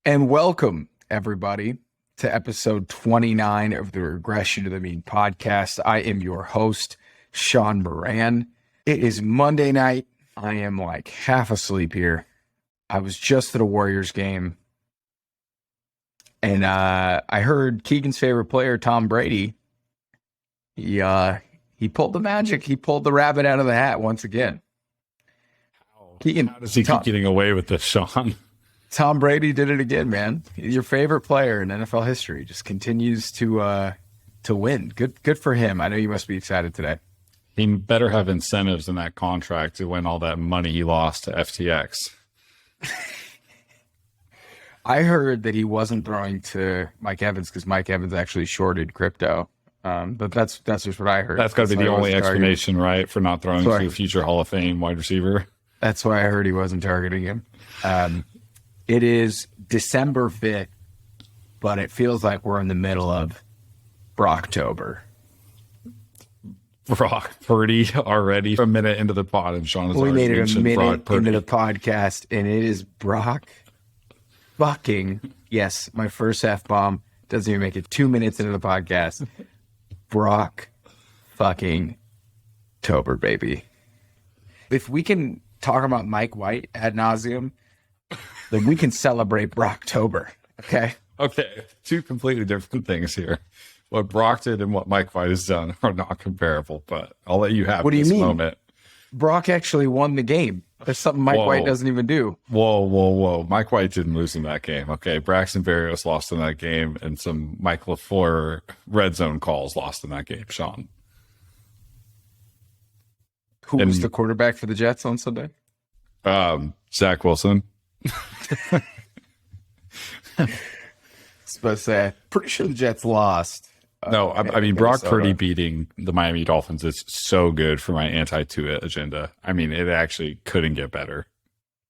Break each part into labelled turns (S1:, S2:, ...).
S1: And welcome, everybody, to episode 29 of the Regression to the Mean podcast. I am your host, Sean Moran. It is Monday night. I am like half asleep here. I was just at a Warriors game. And I heard Keegan's favorite player, Tom Brady, he pulled the magic. He pulled the rabbit out of the hat once again. Keegan,
S2: how does he keep getting away with this, Sean?
S1: Tom Brady did it again, man. Your favorite player in NFL history just continues to win. Good for him. I know you must be excited today.
S2: He better have incentives in that contract to win all that money he lost to FTX.
S1: I heard that he wasn't throwing to Mike Evans because Mike Evans actually shorted crypto. But that's just what I heard.
S2: That's got to be the only explanation, right, for not throwing to a future Hall of Fame wide receiver.
S1: That's why I heard he wasn't targeting him. It is December 5th, but it feels like we're in the middle of Brocktober.
S2: Brock Purdy already a minute into the pod, and Sean has
S1: we
S2: already
S1: made it a minute into the
S2: Purdy.
S1: podcast, and it is Brock fucking, yes, my first F-bomb doesn't even make it 2 minutes into the podcast. Brock fucking Tober, baby. If we can talk about Mike White ad nauseum, then we can celebrate Brocktober, okay?
S2: Okay, two completely different things here. What Brock did and what Mike White has done are not comparable, but I'll let you have this moment.
S1: Brock actually won the game. That's something Mike White doesn't even do.
S2: Whoa. Mike White didn't lose in that game, okay? Braxton Berrios lost in that game, and some Mike LaFleur red zone calls lost in that game, Sean.
S1: Who was the quarterback for the Jets on Sunday?
S2: Zach Wilson.
S1: I was supposed to say, pretty sure the Jets lost.
S2: No, I mean, Brock Purdy beating the Miami Dolphins is so good for my anti-Tua agenda. I mean, it actually couldn't get better.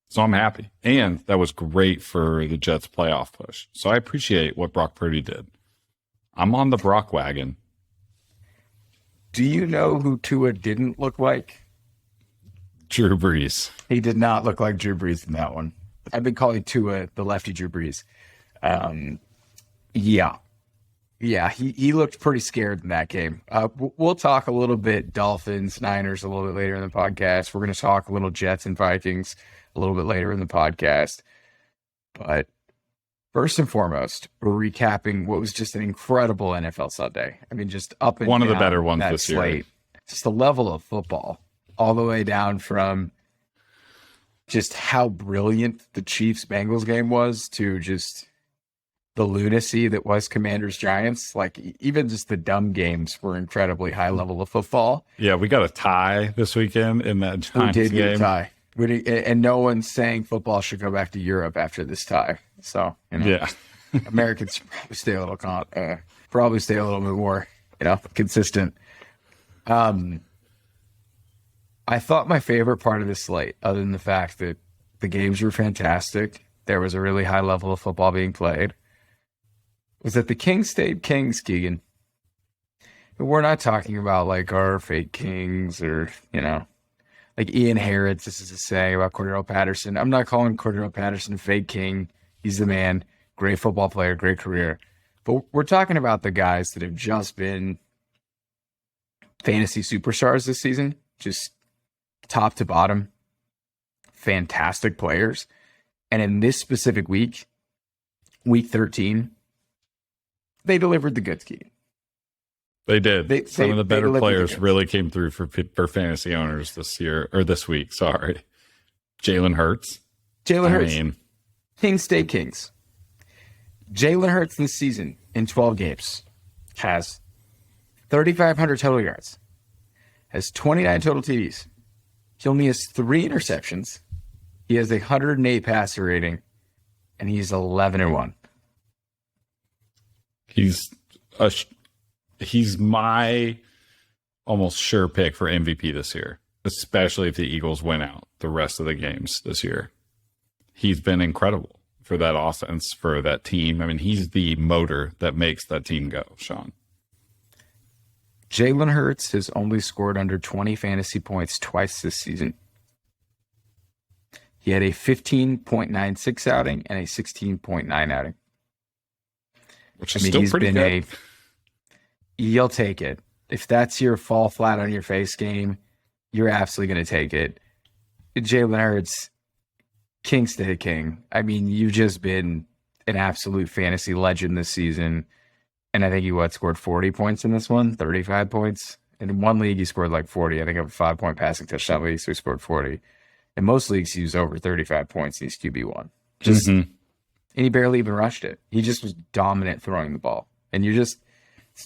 S2: So I'm happy. And that was great for the Jets playoff push. So I appreciate what Brock Purdy did. I'm on the Brock wagon.
S1: Do you know who Tua didn't look like?
S2: Drew Brees.
S1: He did not look like Drew Brees in that one. I've been calling Tua the lefty Drew Brees. Yeah, he looked pretty scared in that game. We'll talk a little bit Dolphins, Niners a little bit later in the podcast. We're going to talk a little Jets and Vikings a little bit later in the podcast. But first and foremost, we're recapping what was just an incredible NFL Sunday. I mean, just up and
S2: one
S1: down
S2: of the better ones
S1: that
S2: this
S1: slate.
S2: year.
S1: Just the level of football, all the way down from just how brilliant the Chiefs-Bengals game was to just the lunacy that was Commanders-Giants. Like, even just the dumb games were incredibly high level of football.
S2: Yeah, we got a tie this weekend in that Giants
S1: game. We did
S2: game.
S1: get a tie. And no one's saying football should go back to Europe after this tie. So,
S2: Yeah.
S1: Americans probably stay a little bit more, consistent. I thought my favorite part of this slate, other than the fact that the games were fantastic, there was a really high level of football being played, was that the Kings stayed Kings, Keegan. We're not talking about like our fake Kings or, like Ian Harrods, this is a saying about Cordero Patterson. I'm not calling Cordero Patterson a fake King. He's the man. Great football player, great career. But we're talking about the guys that have just been fantasy superstars this season, just top to bottom, fantastic players. And in this specific week, week 13, they delivered the goods, Keegan.
S2: They did. Some of the better players really came through for fantasy owners this week. Sorry. Jalen Hurts.
S1: Kings stay Kings. Jalen Hurts this season in 12 games has 3,500 total yards, has 29 total TDs. He only has 3 interceptions. He has 108 passer rating, and he's 11-1.
S2: He's my almost sure pick for MVP this year, especially if the Eagles win out the rest of the games this year. He's been incredible for that offense, for that team. I mean, he's the motor that makes that team go, Sean.
S1: Jalen Hurts has only scored under 20 fantasy points twice this season. He had a 15.96 outing and a 16.9 outing.
S2: Which is still pretty good.
S1: You'll take it. If that's your fall flat on your face game, you're absolutely going to take it. Jalen Hurts, king stay king. I mean, you've just been an absolute fantasy legend this season. And I think you scored 40 points in this one, 35 points. And in one league, he scored like 40. I think of a 5-point passing touchdown league, so he scored 40. In most leagues, he was over 35 points, and he's QB1. And he barely even rushed it. He just was dominant throwing the ball. And it's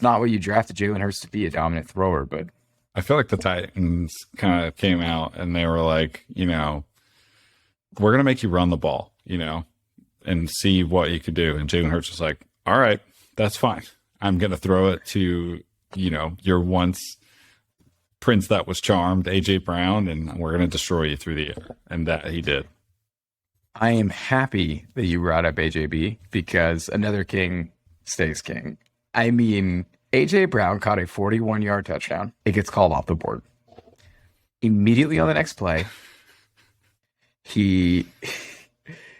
S1: not what you drafted Jalen Hurts to be, a dominant thrower. But
S2: I feel like the Titans kind of came out and they were like, we're going to make you run the ball, and see what you could do. And Jalen Hurts was like, all right, that's fine. I'm going to throw it to, your once prince that was charmed, AJ Brown, and we're going to destroy you through the air. And that he did.
S1: I am happy that you brought up AJB because another king stays king. I mean, AJ Brown caught a 41-yard touchdown. It gets called off the board. Immediately on the next play, he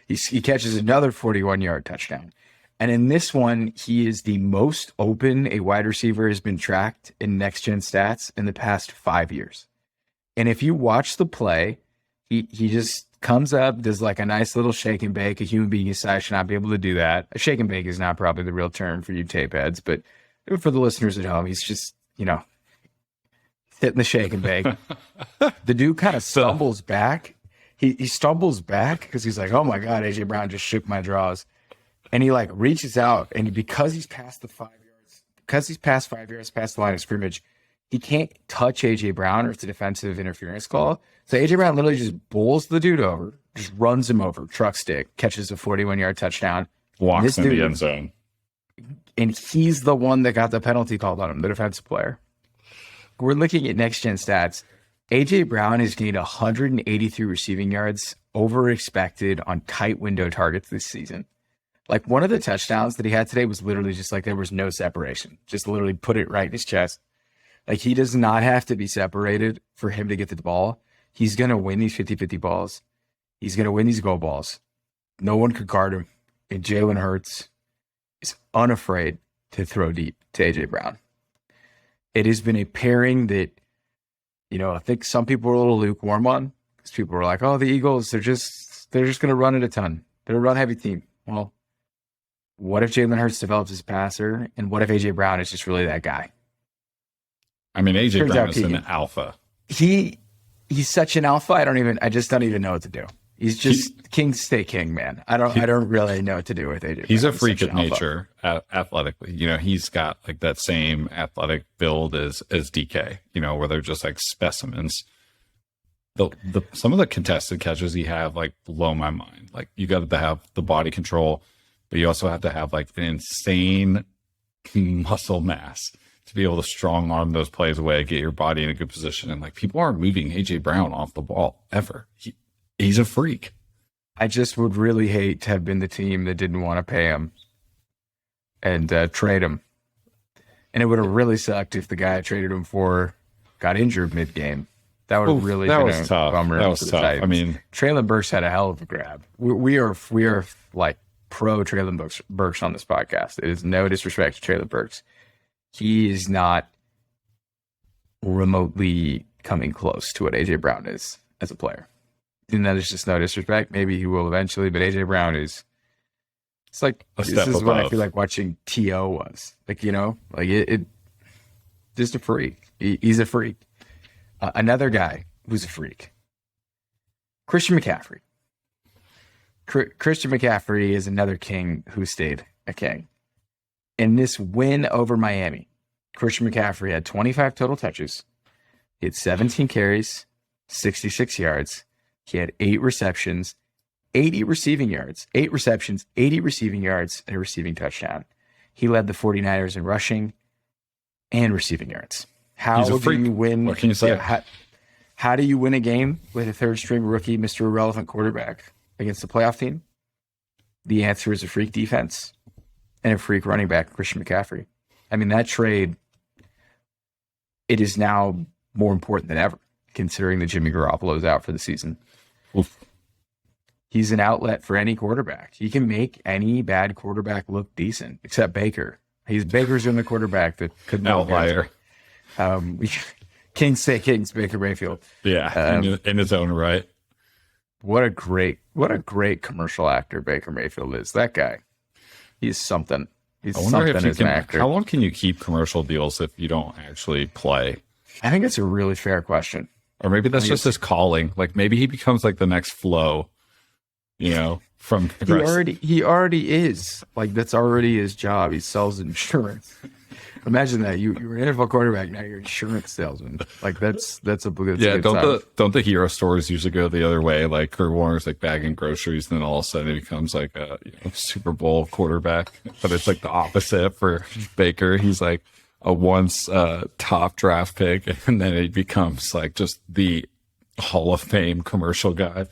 S1: catches another 41-yard touchdown. And in this one, he is the most open a wide receiver has been tracked in next-gen stats in the past 5 years. And if you watch the play, he just comes up, does like a nice little shake and bake. A human being his size should not be able to do that. A shake and bake is not probably the real term for you tape heads, but for the listeners at home, he's just, hitting the shake and bake. The dude kind of stumbles back. He stumbles back because he's like, oh my God, AJ Brown just shook my drawers. And he like reaches out, and because he's past 5 yards past the line of scrimmage, he can't touch AJ Brown or it's a defensive interference call. So AJ Brown literally just bowls the dude over, just runs him over, truck stick, catches a 41-yard touchdown.
S2: Walks in the end zone.
S1: And he's the one that got the penalty called on him, the defensive player. We're looking at next-gen stats. AJ Brown has gained 183 receiving yards over expected on tight window targets this season. Like one of the touchdowns that he had today was literally just like there was no separation. Just literally put it right in his chest. Like he does not have to be separated for him to get to the ball. He's going to win these 50-50 balls. He's going to win these goal balls. No one could guard him. And Jalen Hurts is unafraid to throw deep to AJ Brown. It has been a pairing that, I think some people were a little lukewarm on because people were like, oh, the Eagles, they're just going to run it a ton. They're a run-heavy team. Well, what if Jalen Hurts develops as a passer? And what if AJ Brown is just really that guy?
S2: I mean, AJ Brown is an alpha.
S1: He's such an alpha. I just don't even know what to do. He's just king stay king, man. I don't really know what to do with AJ.
S2: He's a freak of nature athletically. He's got like that same athletic build as DK, where they're just like specimens. Some of the contested catches he have like blow my mind. Like you got to have the body control, but you also have to have like an insane muscle mass to be able to strong arm those plays away, get your body in a good position. And like people aren't moving AJ Brown off the ball ever. He's a freak.
S1: I just would really hate to have been the team that didn't want to pay him and trade him. And it would have really sucked if the guy I traded him for got injured mid-game. That would have really been a bummer.
S2: That was tough.
S1: Titans.
S2: I mean,
S1: Traylon Burks had a hell of a grab. We are like pro Traylon Burks on this podcast. It is no disrespect to Traylon Burks. He is not remotely coming close to what AJ Brown is as a player. And that is just no disrespect. Maybe he will eventually, but AJ Brown is. It's like this is what I feel like watching T.O. was. Like it just a freak. He's a freak. Another guy who's a freak. Christian McCaffrey. Christian McCaffrey is another king who stayed a king. In this win over Miami, Christian McCaffrey had 25 total touches. He had 17 carries, 66 yards. He had 8 receptions, 80 receiving yards, 8 receptions, 80 receiving yards, and a receiving touchdown. He led the 49ers in rushing and receiving yards. How do you win?
S2: What can you say?
S1: How do you win a game with a third-string rookie, Mr. Irrelevant quarterback against the playoff team? The answer is a freak defense and a freak running back, Christian McCaffrey. I mean, that trade, it is now more important than ever, considering that Jimmy Garoppolo is out for the season.
S2: Oof.
S1: He's an outlet for any quarterback. He can make any bad quarterback look decent, except Baker. Baker's in the quarterback that could not
S2: outlier.
S1: Kings say Kings, Baker Mayfield.
S2: Yeah, in his own right.
S1: What a great commercial actor Baker Mayfield is. That guy, he's something. He's something as an actor.
S2: How long can you keep commercial deals if you don't actually play?
S1: I think it's a really fair question.
S2: Or maybe that's just his calling. Like maybe he becomes like the next Flo, from
S1: he already is. Like that's already his job. He sells insurance. Imagine that you were an NFL quarterback, now you're an insurance salesman. Like that's a good
S2: don't the hero stories usually go the other way? Like Kurt Warner's like bagging groceries, and then all of a sudden he becomes like a Super Bowl quarterback. But it's like the opposite for Baker. He's like a once top draft pick, and then he becomes like just the Hall of Fame commercial guy.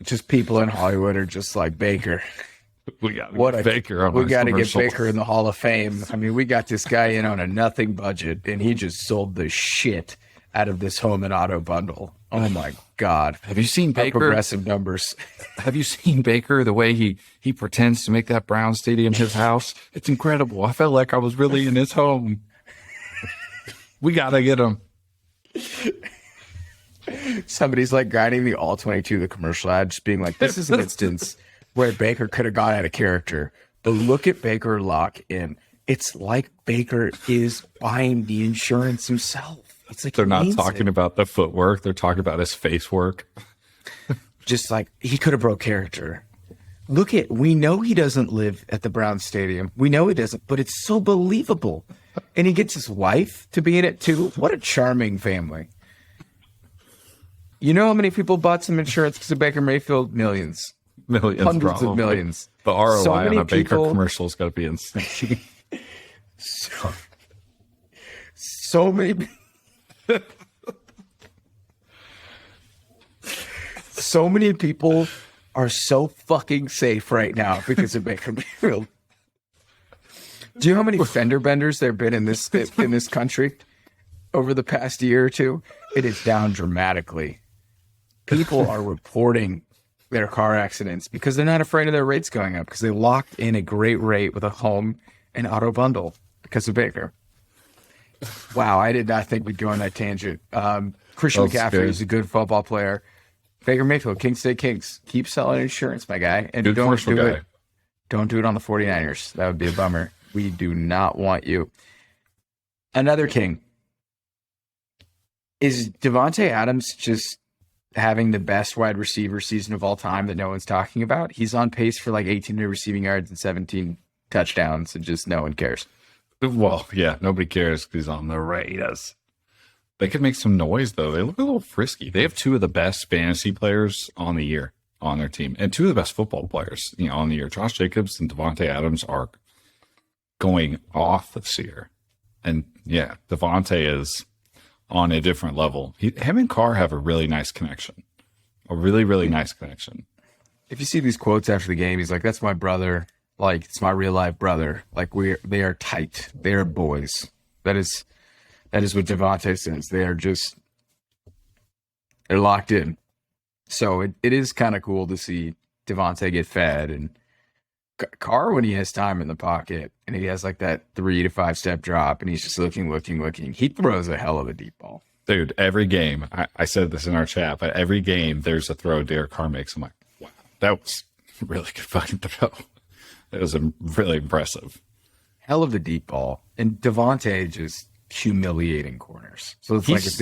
S1: Just people in Hollywood are just like Baker.
S2: We got to get
S1: Baker in the Hall of Fame. I mean, we got this guy in on a nothing budget, and he just sold the shit out of this home and auto bundle. Oh my God!
S2: Have you seen Baker?
S1: Progressive numbers.
S2: Have you seen Baker? The way he pretends to make that Brown Stadium his house. It's incredible. I felt like I was really in his home. We gotta get him.
S1: Somebody's like grinding the all 22, the commercial ad, just being like, "This is an instance where Baker could have gone out of character, but look at Baker lock in. It's like Baker is buying the insurance himself. It's like
S2: they're not talking about the footwork; they're talking about his face work.
S1: Just like he could have broke character. We know he doesn't live at the Brown Stadium. We know he doesn't, but it's so believable. And he gets his wife to be in it too. What a charming family. You know how many people bought some insurance because of Baker Mayfield? Millions. Hundreds of millions.
S2: The ROI on a Baker commercial has got to be insane.
S1: So many. So many people are so fucking safe right now because of Baker Mayfield. Do you know how many fender benders there have been in this country over the past year or two? It is down dramatically. People are reporting their car accidents because they're not afraid of their rates going up because they locked in a great rate with a home and auto bundle because of Baker. Wow, I did not think we'd go on that tangent. Christian McCaffrey is a good football player. Baker Mayfield, Kings State Kings. Keep selling insurance, my guy. And don't do it. Don't do it on the 49ers. That would be a bummer. We do not want you. Another King. Is Davante Adams just having the best wide receiver season of all time that no one's talking about? He's on pace for like 18 receiving yards and 17 touchdowns, and just no one cares.
S2: Well, yeah, nobody cares because he's on the Raiders. They could make some noise, though. They look a little frisky. They have two of the best fantasy players on the year on their team, and two of the best football players, on the year. Josh Jacobs and Davante Adams are going off this year. And yeah, Davante is on a different level. Him and Carr have a really nice connection. A really, really nice connection.
S1: If you see these quotes after the game, he's like, "That's my brother. Like, it's my real life brother. Like, they are tight. They are boys." That is what Davante says. They're locked in. So it is kind of cool to see Davante get fed, and Carr, when he has time in the pocket and he has like that 3 to 5 step drop and he's just looking, he throws a hell of a deep ball.
S2: Dude, every game, I said this in our chat, but every game there's a throw Derek Carr makes. I'm like, wow, that was a really good fucking throw. It was really impressive.
S1: Hell of a deep ball. And Davante just humiliating corners. So it's
S2: he's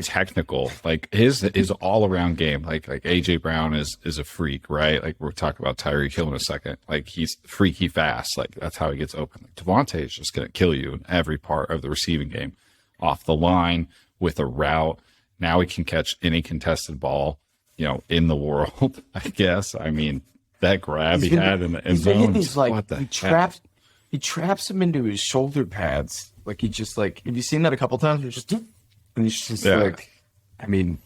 S2: technical. Like his all around game. Like AJ Brown is a freak, right? Like we'll talk about Tyreek Hill in a second. Like he's freaky fast. Like that's how he gets open. Like, Davante is just gonna kill you in every part of the receiving game. Off the line with a route. Now he can catch any contested ball, in the world, I guess. I mean, that grab he had in the end zone.
S1: He traps him into his shoulder pads. Like he just have you seen that a couple times? And he's just I mean,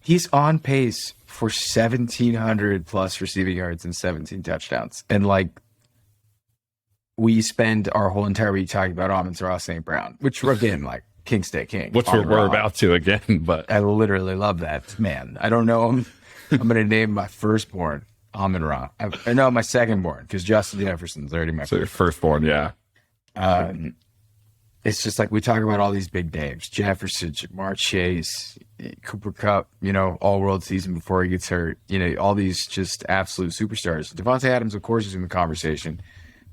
S1: he's on pace for 1,700 plus receiving yards and 17 touchdowns. And we spend our whole entire week talking about Amon-Ra St. Brown, which again, King Stay King.
S2: Which we're about to again, but
S1: I literally love that man. I don't know him. I'm going to name my firstborn Amon-Ra. I know my secondborn because Justin Jefferson's already my
S2: firstborn. Yeah.
S1: It's just like we talk about all these big names: Jefferson, Jamar Chase, Cooper Kupp. All world season before he gets hurt. All these just absolute superstars. Davante Adams, of course, is in the conversation,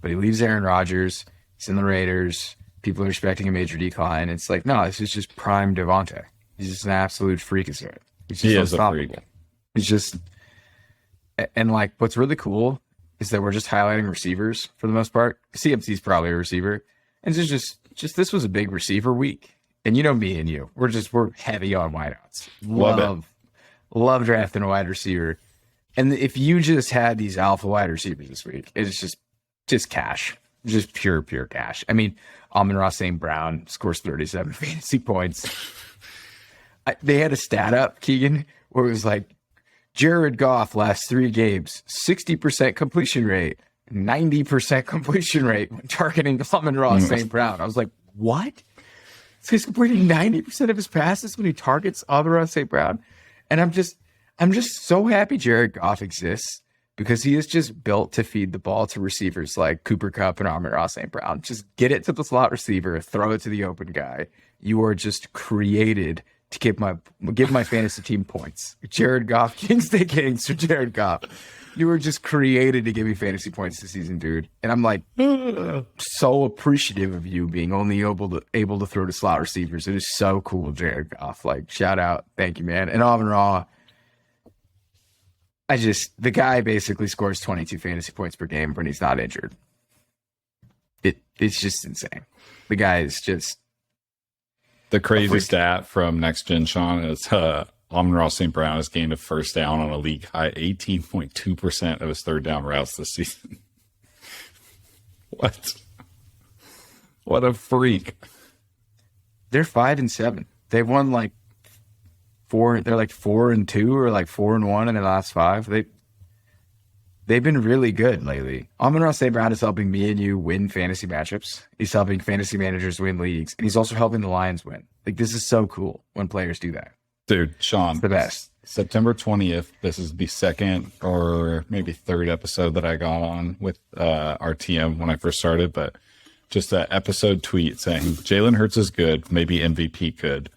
S1: but he leaves Aaron Rodgers. He's in the Raiders. People are expecting a major decline. It's like, no, this is just prime Davante. He's just an absolute freak.
S2: He is a freak.
S1: He's just, and like, what's really cool is that we're just highlighting receivers for the most part. CMC's probably a receiver, and it's just this was a big receiver week. And me and you, we're heavy on wideouts. Love drafting a wide receiver. And if you just had these alpha wide receivers this week, it's just cash, just pure cash. I mean, Amon-Ra St. Brown scores 37 fantasy points. They had a stat up, Keegan, where it was like, Jared Goff last 3 games, 60% completion rate, 90% completion rate when targeting Amon-Ra St. Brown. I was like, what? So he's completing 90% of his passes when he targets Amon-Ra St. Brown. And I'm just so happy Jared Goff exists because he is just built to feed the ball to receivers like Cooper Kupp and Amon-Ra St. Brown. Just get it to the slot receiver, throw it to the open guy. You are just created to give my fantasy team points. Jared Goff, Kings Day Kings for Jared Goff. You were just created to give me fantasy points this season, dude. And I'm like, so appreciative of you being only able to throw to slot receivers. It is so cool, Jared Goff. Like, shout out. Thank you, man. And Amon-Ra, the guy basically scores 22 fantasy points per game when he's not injured. It's just insane. The guy is just...
S2: The crazy stat from Next Gen, Shaun, is Amon-Ra St. Brown has gained a first down on a league high 18.2% of his third down routes this season. What a freak.
S1: They're 5-7. They've won like 4. They're like 4-2 or like 4-1 in the last 5. They've been really good lately. Amon-Ra St. Brown is helping me and you win fantasy matchups. He's helping fantasy managers win leagues. And he's also helping the Lions win. Like, this is so cool when players do that.
S2: Dude, Shaun.
S1: It's the best.
S2: September 20th, this is the second or maybe third episode that I got on with RTM when I first started. But just an episode tweet saying, Jalen Hurts is good, maybe MVP good.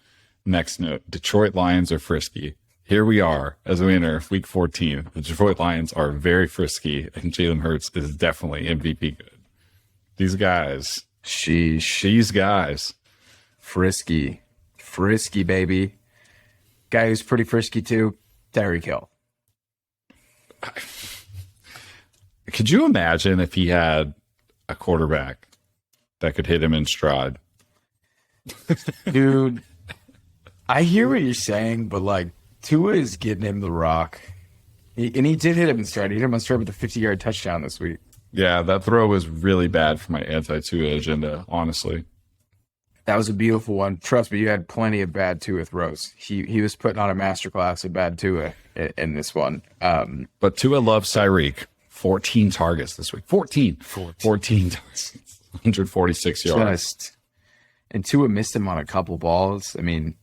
S2: Next note, Detroit Lions are frisky. Here we are as we enter week 14. The Detroit Lions are very frisky, and Jalen Hurts is definitely MVP good. These guys. These guys.
S1: Frisky, baby. Guy who's pretty frisky too, Tyreek Hill.
S2: Could you imagine if he had a quarterback that could hit him in stride?
S1: Dude, I hear what you're saying, but like, Tua is getting him the rock. He did hit him in stride. He hit him on stride with a 50-yard touchdown this week.
S2: Yeah, that throw was really bad for my anti-Tua agenda, honestly.
S1: That was a beautiful one. Trust me, you had plenty of bad Tua throws. He was putting on a masterclass of bad Tua in this one.
S2: But Tua loves Tyreek. 14 targets this week. 14 targets. 146 yards.
S1: And Tua missed him on a couple balls. I mean,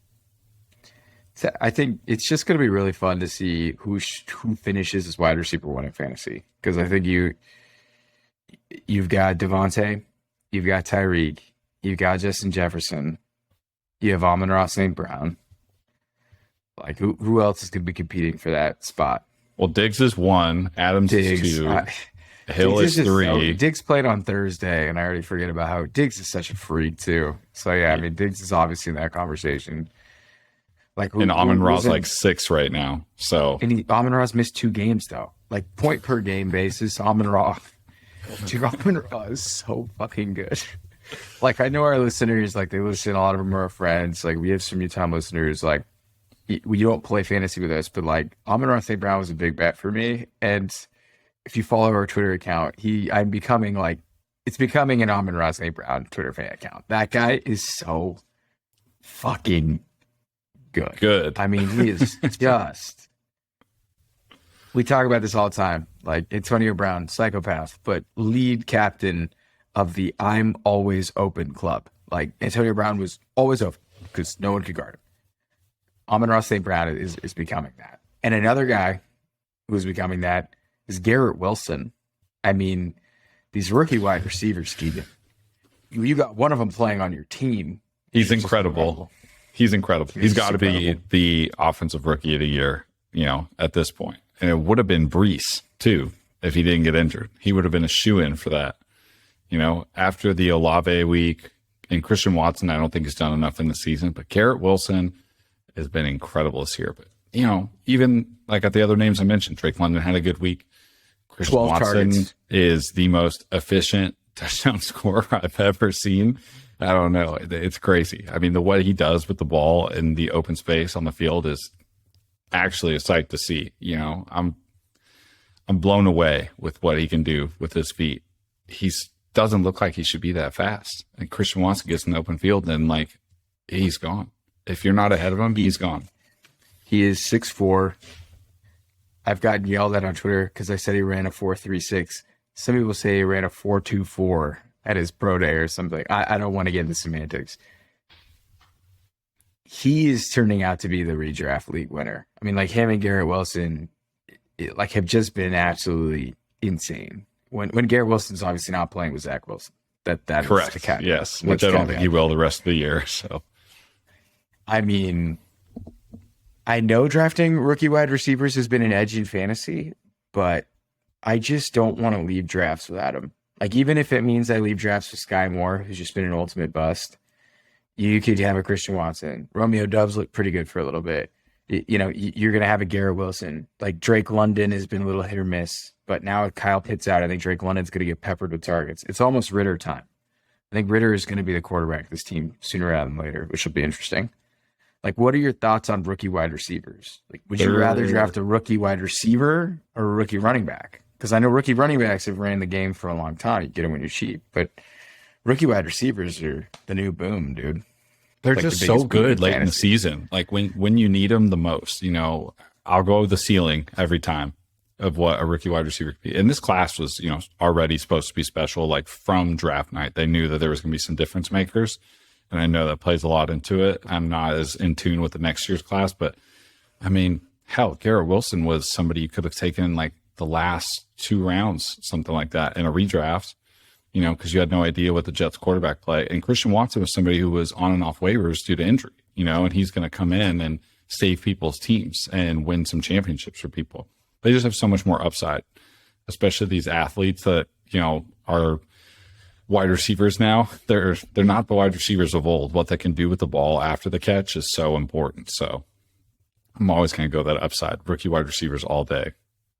S1: I think it's just going to be really fun to see who finishes as wide receiver 1 in fantasy. Because I think you've got Davante, you've got Tyreek, you've got Justin Jefferson, you have Amon-Ra St. Brown. Like, who else is going to be competing for that spot?
S2: Well, Diggs is 1, Adams is 2, Hill is 3.
S1: Diggs played on Thursday, and I already forget about how Diggs is such a freak too. So yeah, I mean, Diggs is obviously in that conversation. Like,
S2: and Amon-Ra's like 6 right now. So,
S1: and Amon-Ra's missed 2 games though. Like, point per game basis, Amon-Ra is so fucking good. Like, I know our listeners, like, they listen. A lot of them are our friends. Like, we have some Utah listeners. Like, we don't play fantasy with us, but like, Amon-Ra St. Brown was a big bet for me. And if you follow our Twitter account, it's becoming an Amon-Ra St. Brown Twitter fan account. That guy is so fucking good. I mean, he is just... We talk about this all the time. Like, Antonio Brown, psychopath, but lead captain of the I'm Always Open club. Like, Antonio Brown was always open because no one could guard him. Amon-Ra St. Brown is becoming that. And another guy who's becoming that is Garrett Wilson. I mean, these rookie wide receivers, Keegan. You got one of them playing on your team.
S2: He's incredible. He's incredible. He's got to be the offensive rookie of the year, at this point. And it would have been Brees, too, if he didn't get injured. He would have been a shoo-in for that. After the Olave week, and Christian Watson, I don't think has done enough in the season, but Garrett Wilson has been incredible this year. But, even like at the other names I mentioned, Drake London had a good week. Christian Watson targets. Is the most efficient touchdown scorer I've ever seen. I don't know. It's crazy. I mean, what he does with the ball in the open space on the field is actually a sight to see. I'm blown away with what he can do with his feet. He doesn't look like he should be that fast. And Christian Watson gets in the open field and he's gone. If you're not ahead of him, he's gone.
S1: He is 6'4". I've gotten yelled at on Twitter because I said he ran a 4.36. Some people say he ran a 4.24 at his pro day or something. I don't want to get into semantics. He is turning out to be the redraft league winner. I mean, him and Garrett Wilson, have just been absolutely insane. When Garrett Wilson's obviously not playing with Zach Wilson. That
S2: correct.
S1: Is the cat.
S2: Yes, which I don't think he will the rest of the year. So,
S1: I mean, I know drafting rookie wide receivers has been an edge in fantasy, but I just don't want to leave drafts without him. Even if it means I leave drafts with Sky Moore, who's just been an ultimate bust, you could have a Christian Watson. Romeo Doubs looked pretty good for a little bit. You're going to have a Garrett Wilson. Drake London has been a little hit or miss, but now with Kyle Pitts out, I think Drake London's going to get peppered with targets. It's almost Ritter time. I think Ritter is going to be the quarterback of this team sooner rather than later, which will be interesting. What are your thoughts on rookie wide receivers? Would you rather draft a rookie wide receiver or a rookie running back? Because I know rookie running backs have ran the game for a long time. You get them when you're cheap. But rookie wide receivers are the new boom, dude.
S2: They're just so good late in the season. When you need them the most, I'll go the ceiling every time of what a rookie wide receiver could be. And this class was, already supposed to be special. From draft night, they knew that there was going to be some difference makers. And I know that plays a lot into it. I'm not as in tune with the next year's class, but I mean, hell, Garrett Wilson was somebody you could have taken the last 2 rounds, something like that, in a redraft, because you had no idea what the Jets quarterback play. And Christian Watson was somebody who was on and off waivers due to injury, and he's going to come in and save people's teams and win some championships for people. They just have so much more upside, especially these athletes that, are wide receivers now. They're not the wide receivers of old. What they can do with the ball after the catch is so important. So I'm always going to go that upside. Rookie wide receivers all day.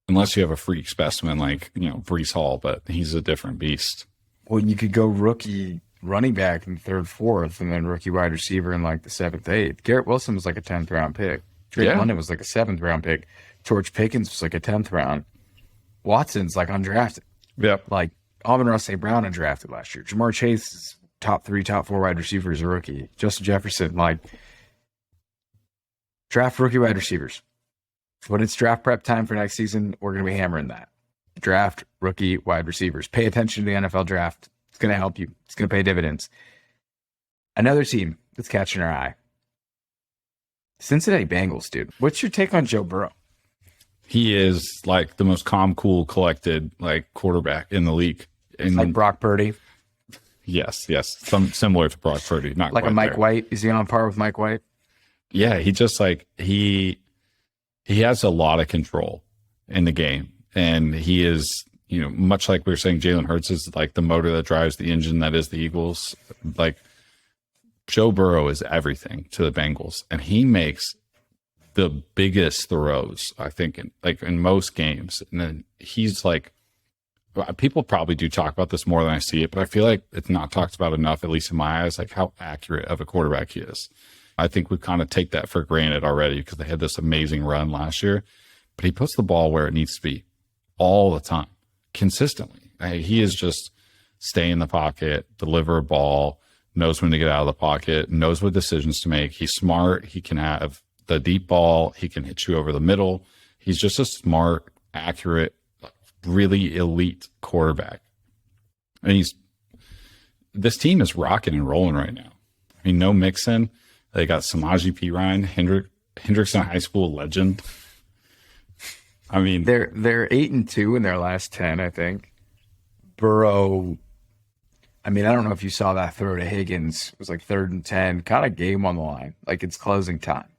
S2: Unless you have a freak specimen Brees Hall, but he's a different beast.
S1: Well, you could go rookie running back in 3rd, 4th, and then rookie wide receiver in the 7th, 8th. Garrett Wilson was a 10th round pick. Drake London was a 7th round pick. George Pickens was a 10th round. Watson's undrafted.
S2: Yep.
S1: Amon-Ra St. Brown undrafted last year. Jamar Chase is top 3, top 4 wide receivers, a rookie. Justin Jefferson, draft rookie wide receivers. When it's draft prep time for next season, we're going to be hammering that. Draft rookie wide receivers. Pay attention to the NFL draft. It's going to help you. It's going to pay dividends. Another team that's catching our eye. Cincinnati Bengals, dude. What's your take on Joe Burrow?
S2: He is the most calm, cool, collected quarterback in the league.
S1: And Brock Purdy.
S2: Yes. Some similar to Brock Purdy. Not
S1: a Mike White. Is he on par with Mike White?
S2: Yeah, he just he has a lot of control in the game, and he is, much like we were saying, Jalen Hurts is the motor that drives the engine that is the Eagles. Joe Burrow is everything to the Bengals, and he makes the biggest throws, I think, in most games. And then he's people probably do talk about this more than I see it, but I feel like it's not talked about enough, at least in my eyes, how accurate of a quarterback he is. I think we kind of take that for granted already because they had this amazing run last year, but he puts the ball where it needs to be all the time, consistently. He is just stay in the pocket, deliver a ball, knows when to get out of the pocket, knows what decisions to make. He's smart. He can have the deep ball. He can hit you over the middle. He's just a smart, accurate, really elite quarterback. And this team is rocking and rolling right now. I mean, no Mixon. They got Samaje Perine, Hendrickson high school legend. I mean,
S1: they're 8-2 in their last 10, I think. Burrow, I mean, I don't know if you saw that throw to Higgins. It was like 3rd and 10, kind of game on the line, like it's closing time.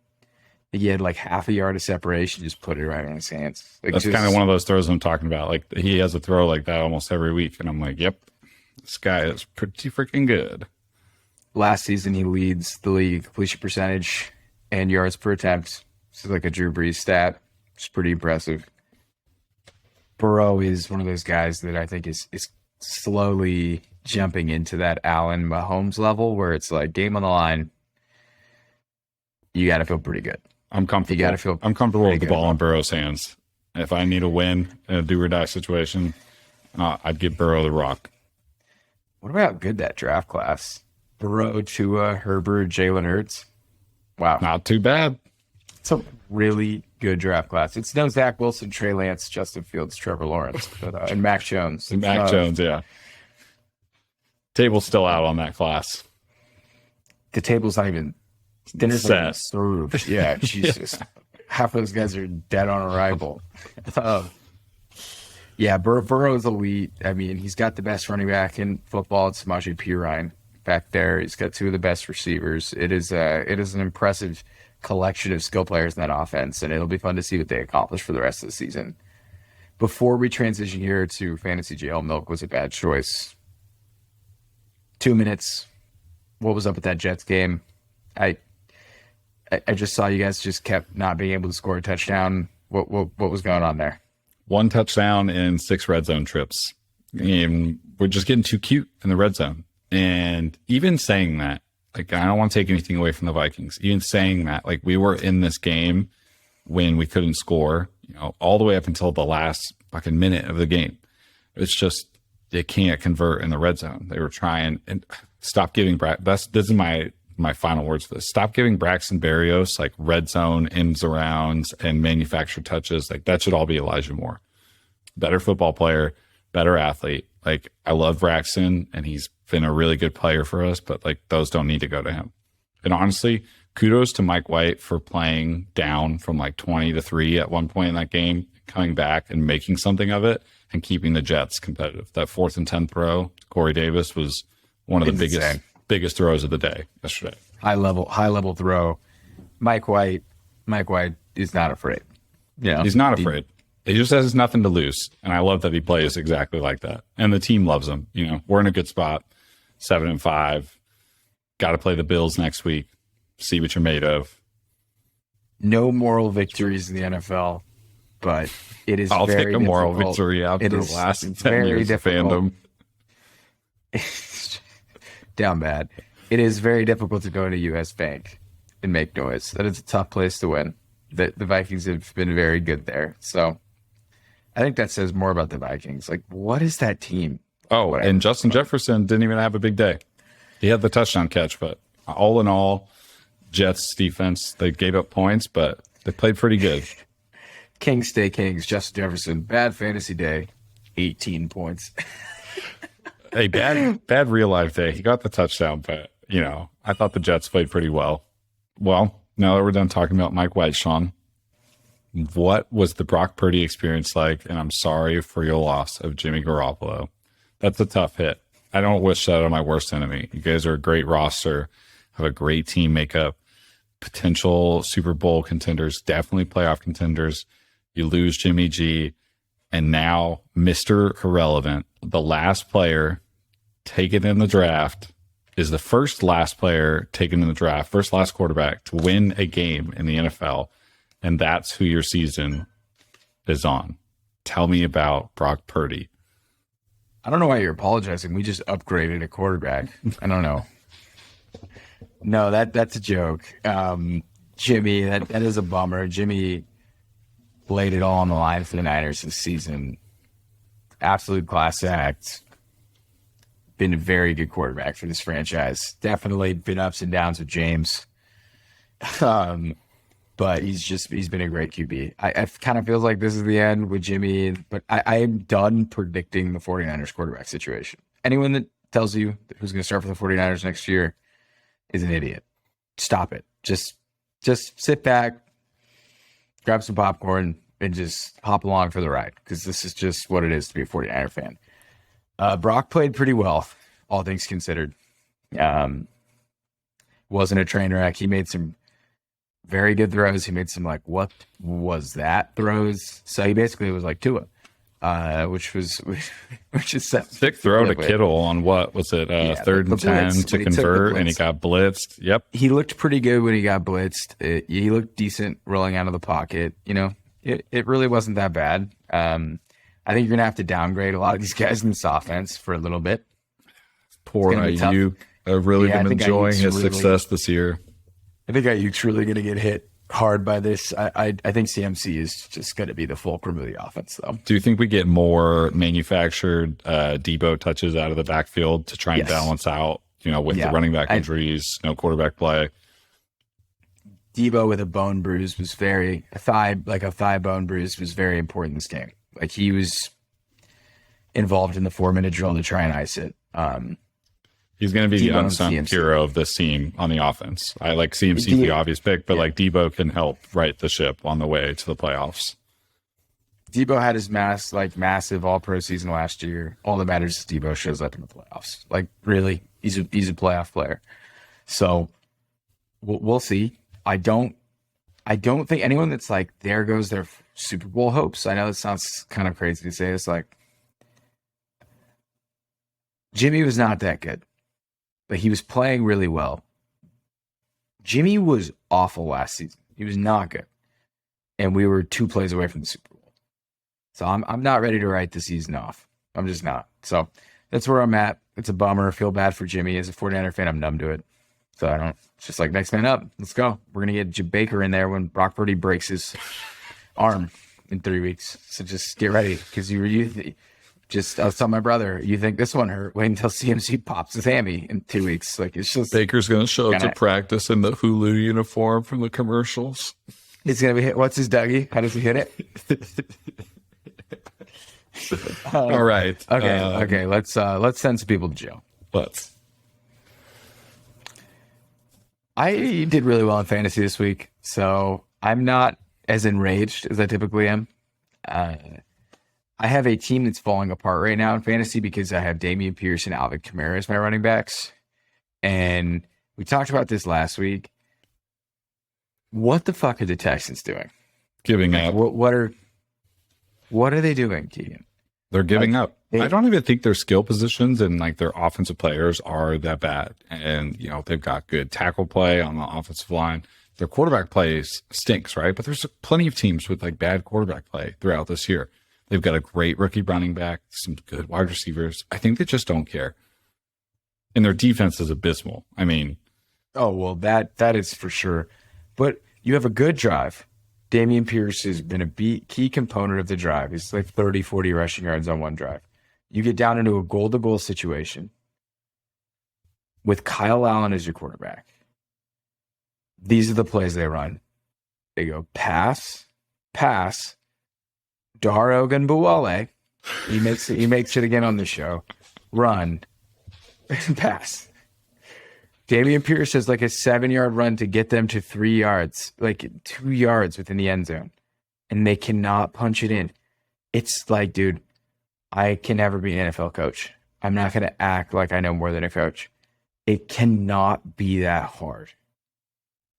S1: He had like half a yard of separation, just put it right in his hands. Like,
S2: that's kind of one of those throws I'm talking about. Like, he has a throw like that almost every week, and I'm like, yep, this guy is pretty freaking good.
S1: Last season, he leads the league completion percentage and yards per attempt. This is like a Drew Brees stat. It's pretty impressive. Burrow is one of those guys that I think is slowly jumping into that Allen Mahomes level where it's like game on the line. You got to feel pretty good.
S2: I'm comfortable. I'm comfortable with the ball in Burrow's hands. If I need a win in a do or die situation, I'd give Burrow the rock.
S1: What about how good that draft class? Burrow, Tua, Herbert, Jalen Hurts. Wow.
S2: Not too bad.
S1: It's a really good draft class. It's no Zach Wilson, Trey Lance, Justin Fields, Trevor Lawrence, and Mac Jones.
S2: And Mac Jones, yeah. Table's still out on that class.
S1: The table's not even dinner's
S2: set.
S1: Served. Yeah, Jesus. Half of those guys are dead on arrival. Yeah, Burrow's elite. I mean, he's got the best running back in football. It's Samaje Perine back there. He's got 2 of the best receivers. It is an impressive collection of skill players in that offense, and it'll be fun to see what they accomplish for the rest of the season. Before we transition here to fantasy jail, milk was a bad choice. 2 minutes. What was up with that Jets game? I just saw you guys just kept not being able to score a touchdown. What was going on there?
S2: 1 touchdown in 6 red zone trips. And we're just getting too cute in the red zone. And even saying that, like, I don't want to take anything away from the Vikings. Even saying that, like, we were in this game when we couldn't score, all the way up until the last fucking minute of the game. It's just, they can't convert in the red zone. They were trying, and stop giving this is my final words for this. Stop giving Braxton Berrios like red zone ends arounds and manufactured touches. Like, that should all be Elijah Moore. Better football player, better athlete. Like, I love Braxton and he's been a really good player for us, but like, those don't need to go to him. And honestly, kudos to Mike White for playing down from like 20-3 at one point in that game, coming back and making something of it and keeping the Jets competitive. That 4th and 10 throw to Corey Davis was one of the biggest throws of the day yesterday.
S1: High level throw. Mike White is not afraid. Yeah,
S2: he's not afraid. He just has nothing to lose, and I love that he plays exactly like that. And the team loves him. We're in a good spot, 7-5. Got to play the Bills next week. See what you're made of.
S1: No moral victories in the NFL, but it is.
S2: I'll
S1: very
S2: take a moral
S1: difficult.
S2: victory after the last 10 years of fandom.
S1: Down bad. It is very difficult to go into U.S. Bank and make noise. That is a tough place to win. The Vikings have been very good there. So I think that says more about the Vikings. Like, what is that team?
S2: Oh, and Justin Jefferson didn't even have a big day. He had the touchdown catch, but all in all, Jets defense, they gave up points, but they played pretty good.
S1: Kings stay Kings. Justin Jefferson, bad fantasy day, 18 points.
S2: Hey, bad real life day. He got the touchdown, but I thought the Jets played pretty well. Well, now that we're done talking about Mike White, Shaun, what was the Brock Purdy experience like? And I'm sorry for your loss of Jimmy Garoppolo. That's a tough hit. I don't wish that on my worst enemy. You guys are a great roster, have a great team makeup, potential Super Bowl contenders, definitely playoff contenders. You lose Jimmy G, and now Mr. Irrelevant, the last player taken in the draft, is the first last player taken in the draft, first last quarterback to win a game in the NFL. And that's who your season is on. Tell me about Brock Purdy.
S1: I don't know why you're apologizing. We just upgraded a quarterback. I don't know. No, that's a joke. Jimmy, that is a bummer. Jimmy laid it all on the line for the Niners this season. Absolute class act. Been a very good quarterback for this franchise. Definitely been ups and downs with James. But he's been a great QB. I kind of feels like this is the end with Jimmy, but I am done predicting the 49ers quarterback situation. Anyone that tells you who's going to start for the 49ers next year is an idiot. Stop it. Just sit back, grab some popcorn, and just hop along for the ride, because this is just what it is to be a 49er fan. Brock played pretty well, all things considered. Wasn't a train wreck. He made some very good throws. He made some, like, what was that throws? So he basically was like Tua, which is
S2: sick throw to Kittle on what was it? Third and 10 to convert, and he got blitzed. Yep.
S1: He looked pretty good when he got blitzed. He looked decent rolling out of the pocket. You know, it really wasn't that bad. I think you're gonna have to downgrade a lot of these guys in this offense for a little bit.
S2: Poor Ayuk. I've really been enjoying his success this year.
S1: I think Ayuk's really going to get hit hard by this. I think CMC is just going to be the fulcrum of the offense, though.
S2: Do you think we get more manufactured Debo touches out of the backfield to try and balance out, with the running back injuries, no quarterback play?
S1: Debo with a bone bruise was a thigh bone bruise was very important in this game. Like, he was involved in the 4-minute drill to try and ice it.
S2: He's going to be the unsung hero of this team on the offense. I like CMC, the obvious pick, but like Debo can help right the ship on the way to the playoffs.
S1: Debo had his massive all-pro season last year. All that matters is Debo shows up in the playoffs. Like, really, he's a playoff player. So we'll see. I don't think anyone that's like, there goes their Super Bowl hopes. I know it sounds kind of crazy to say this. Like, Jimmy was not that good, but he was playing really well. Jimmy was awful last season. He was not good. And we were 2 plays away from the Super Bowl. So I'm not ready to write the season off. I'm just not. So that's where I'm at. It's a bummer. I feel bad for Jimmy. As a 49er fan, I'm numb to it. So it's just like, next man up. Let's go. We're going to get Baker in there when Brock Purdy breaks his arm in 3 weeks. So just get ready, because I was telling my brother, you think this one hurt? Wait until CMC pops his hammy in 2 weeks. Like, it's just
S2: Baker's going to show up to practice in the Hulu uniform from the commercials.
S1: It's going to be hit. What's his Dougie? How does he hit it?
S2: All right.
S1: Okay. Let's send some people to jail. I did really well in fantasy this week, so I'm not as enraged as I typically am. I have a team that's falling apart right now in fantasy because I have Dameon Pierce and Alvin Kamara as my running backs. And we talked about this last week. What the fuck are the Texans doing?
S2: Giving up.
S1: What are they doing, Keegan?
S2: They're giving up. I don't even think their skill positions and like their offensive players are that bad. And, they've got good tackle play on the offensive line. Their quarterback play stinks, right? But there's plenty of teams with like bad quarterback play throughout this year. They've got a great rookie running back, some good wide receivers. I think they just don't care. And their defense is abysmal. I mean.
S1: Oh, well, that is for sure. But you have a good drive. Dameon Pierce has been a key component of the drive. He's like 30, 40 rushing yards on one drive. You get down into a goal-to-goal situation with Kyle Allen as your quarterback. These are the plays they run. They go pass, Dar Ogunbowale. He makes it again on the show. Run, pass. Dameon Pierce has like a 7-yard run to get them to 3 yards, like 2 yards within the end zone, and they cannot punch it in. It's like, dude, I can never be an NFL coach. I'm not going to act like I know more than a coach. It cannot be that hard.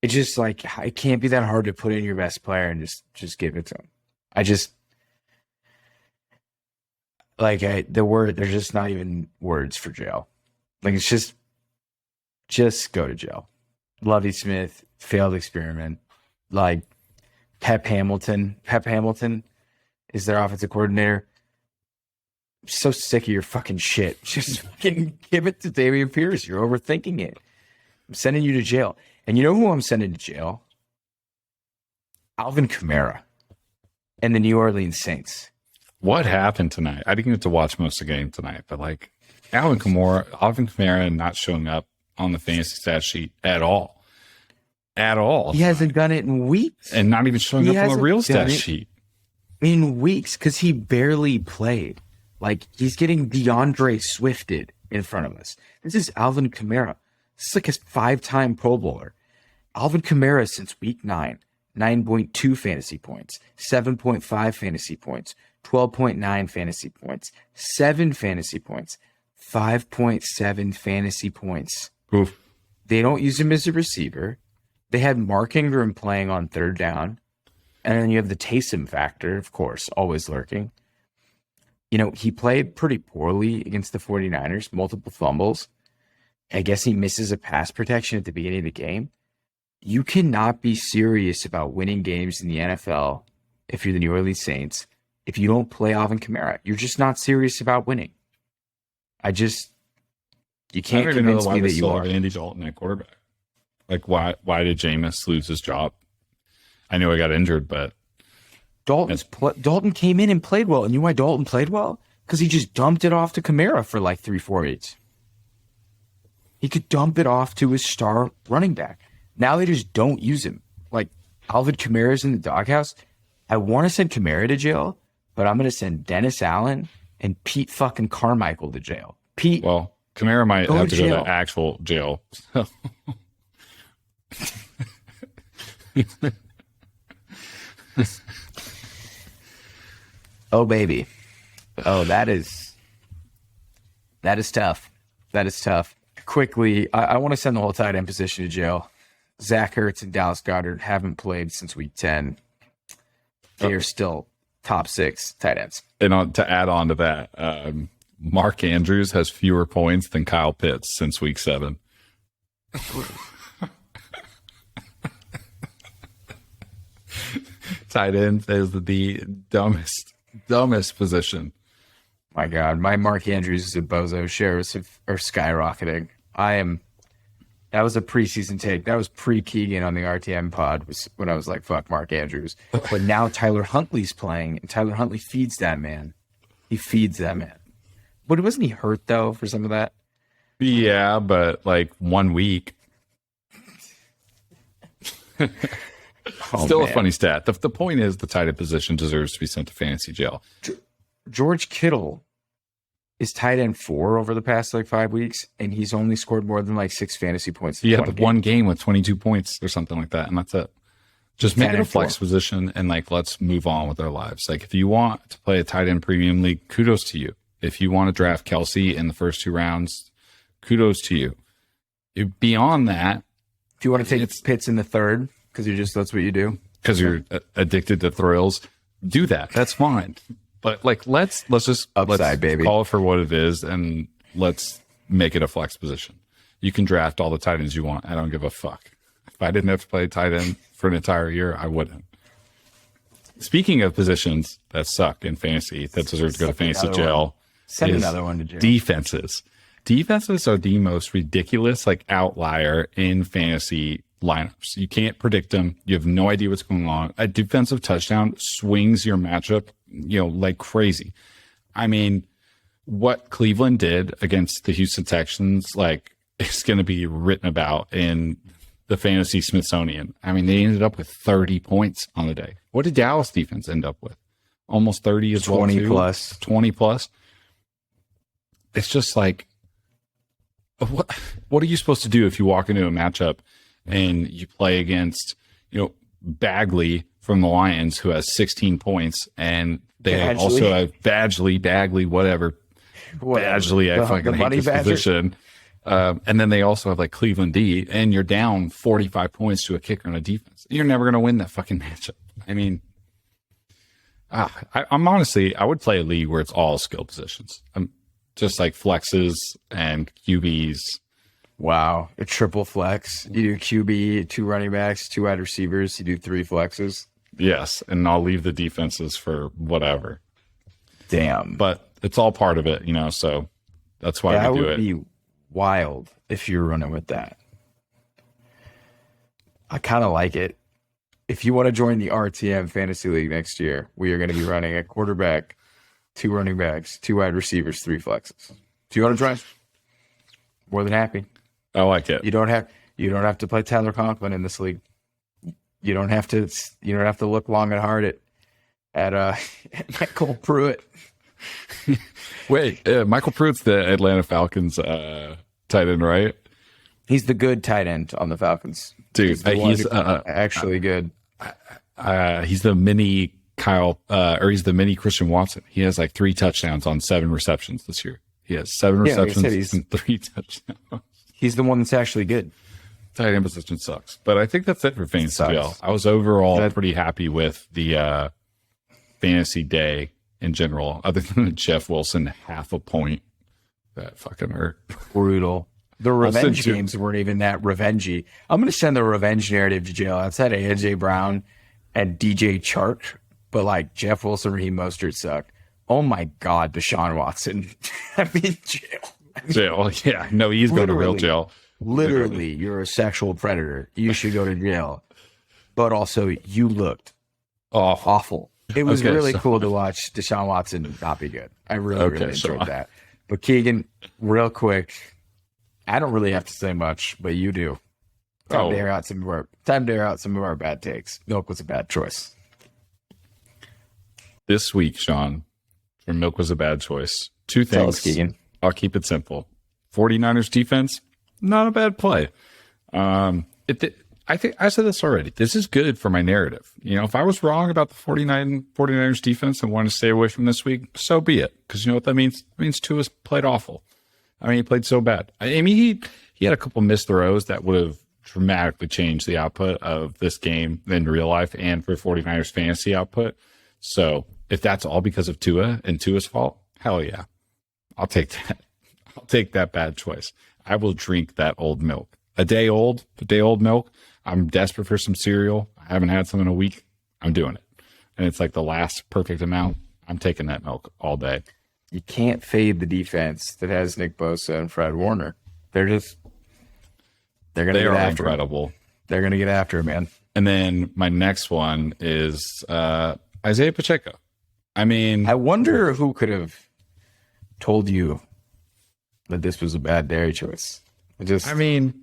S1: It's just like, it can't be that hard to put in your best player and just give it to him. There's just not even words for jail. Like, it's just go to jail. Lovie Smith, failed experiment. Like, Pep Hamilton is their offensive coordinator. I'm so sick of your fucking shit. Just fucking give it to Dameon Pierce. You're overthinking it. I'm sending you to jail. And you know who I'm sending to jail? Alvin Kamara and the New Orleans Saints.
S2: What happened tonight? I didn't get to watch most of the game tonight, but like Alvin Kamara not showing up on the fantasy stat sheet at all.
S1: He hasn't done it in weeks.
S2: And not even showing up on the real stat sheet.
S1: In weeks, because he barely played. Like, he's getting DeAndre Swifted in front of us. This is Alvin Kamara. This is like a 5-time Pro Bowler. Alvin Kamara since week 9, 9.2 fantasy points, 7.5 fantasy points, 12.9 fantasy points, 7 fantasy points, 5.7 fantasy points.
S2: Oof.
S1: They don't use him as a receiver. They had Mark Ingram playing on third down. And then you have the Taysom factor, of course, always lurking. You know, he played pretty poorly against the 49ers, multiple fumbles. I guess he misses a pass protection at the beginning of the game. You cannot be serious about winning games in the NFL if you're the New Orleans Saints if you don't play Alvin Kamara. You're just not serious about winning. You can't convince me that you are.
S2: Andy Dalton at quarterback. Like, why did Jameis lose his job? I know he got injured, but
S1: Dalton came in and played well. And you know why Dalton played well? Because he just dumped it off to Kamara for like 3-4 reads. He could dump it off to his star running back. Now they just don't use him. Like, Alvin Kamara's in the doghouse. I want to send Kamara to jail, but I'm going to send Dennis Allen and Pete fucking Carmichael to jail. Pete.
S2: Well, Kamara might have to go to actual jail.
S1: Oh, baby. Oh, that is tough. That is tough. Quickly, I want to send the whole tight end position to jail. Zach Ertz and Dallas Goedert haven't played since week 10. They are still top 6 tight ends.
S2: And to add on to that, Mark Andrews has fewer points than Kyle Pitts since week 7. Tight end is the dumbest position.
S1: My God, my Mark Andrews and Bozo shares are skyrocketing. That was a preseason take. That was pre-Keegan on the RTM pod when I was like, fuck Mark Andrews. But now Tyler Huntley's playing, and Tyler Huntley feeds that man. He feeds that man. But wasn't he hurt, though, for some of that?
S2: Yeah, but like 1 week. Still a funny stat. The point is the tight end position deserves to be sent to fantasy jail.
S1: George Kittle is tight end 4 over the past like 5 weeks, and he's only scored more than like 6 fantasy points.
S2: He had one game with 22 points or something like that, and that's it. Just make it a flex position, and like let's move on with our lives. Like if you want to play a tight end premium league, kudos to you. If you want to draft Kelsey in the first 2 rounds, kudos to you. Beyond that,
S1: if you want to take Pitts in the 3rd, because that's what you do,
S2: because you're addicted to thrills, do that. That's fine. But like let's just
S1: upside, baby.
S2: Call it for what it is, and let's make it a flex position. You can draft all the tight ends you want. I don't give a fuck. If I didn't have to play tight end for an entire year, I wouldn't. Speaking of positions that suck in fantasy, that deserve to go to fantasy jail,
S1: send another one to jail.
S2: Defenses. Defenses are the most ridiculous like outlier in fantasy lineups. You can't predict them. You have no idea what's going on. A defensive touchdown swings your matchup, like crazy. I mean, what Cleveland did against the Houston Texans, like, is going to be written about in the fantasy Smithsonian. I mean, they ended up with 30 points on the day. What did Dallas defense end up with? Almost 30 as well.
S1: 20 plus.
S2: 20 plus. It's just like, what are you supposed to do if you walk into a matchup and you play against, Bagley from the Lions, who has 16 points, and they also have Bagley, whatever. Badgley, I fucking hate this position. And then they also have like Cleveland D, and you're down 45 points to a kicker and a defense. You're never going to win that fucking matchup. I mean, I'm honestly, I would play a league where it's all skill positions. I'm just like flexes and QBs.
S1: Wow. A triple flex. You do QB, 2 running backs, 2 wide receivers. You do 3 flexes.
S2: Yes. And I'll leave the defenses for whatever.
S1: Damn.
S2: But it's all part of it, so that's why we do it.
S1: That would be wild if you're running with that. I kind of like it. If you want to join the RTM Fantasy League next year, we are going to be running a quarterback, 2 running backs, 2 wide receivers, 3 flexes. Do you want to join? More than happy.
S2: I like it.
S1: You don't have to play Tyler Conklin in this league. You don't have to look long and hard at Cole Pruitt.
S2: Wait, Michael Pruitt's the Atlanta Falcons tight end, right?
S1: He's the good tight end on the Falcons.
S2: Dude,
S1: he's actually good.
S2: He's the mini he's the mini Christian Watson. He has like 3 touchdowns on 7 receptions this year. He has 7 receptions and 3 touchdowns.
S1: He's the one that's actually good.
S2: Tight end position sucks. But I think that's it for fantasy jail. I was overall pretty happy with the fantasy day in general, other than the Jeff Wilson half a point. That fucking hurt.
S1: Brutal. The revenge games weren't even that revengey. I'm going to send the revenge narrative to jail outside of AJ Brown and DJ Chark. But like Jeff Wilson, Raheem Mostert suck. Oh my God, Deshaun Watson. I mean,
S2: jail. Yeah, no, he's going to real jail.
S1: Literally, you're a sexual predator. You should go to jail. But also, you looked awful. It was really cool to watch Deshaun Watson not be good. I really enjoyed that. But Keegan, real quick, I don't really have to say much, but you do. Time to air out some of our bad takes. Milk was a bad choice.
S2: This week, Sean, for Milk was a bad choice. 2 things.
S1: Tell us, Keegan.
S2: I'll keep it simple. 49ers defense, not a bad play. I think I said this already. This is good for my narrative. You know, if I was wrong about the 49ers defense and wanted to stay away from this week, so be it. Because you know what that means? It means Tua's played awful. I mean, he played so bad. I mean, he had a couple missed throws that would have dramatically changed the output of this game in real life and for 49ers fantasy output. So if that's all because of Tua and Tua's fault, hell yeah. I'll take that. I'll take that bad choice. I will drink that old milk. A day old milk. I'm desperate for some cereal. I haven't had some in a week. I'm doing it. And it's like the last perfect amount. I'm taking that milk all day.
S1: You can't fade the defense that has Nick Bosa and Fred Warner. They're going to get after
S2: incredible.
S1: They're going to get after it, man.
S2: And then my next one is Isiah Pacheco. I mean,
S1: I wonder who could have told you that this was a bad dairy choice. I don't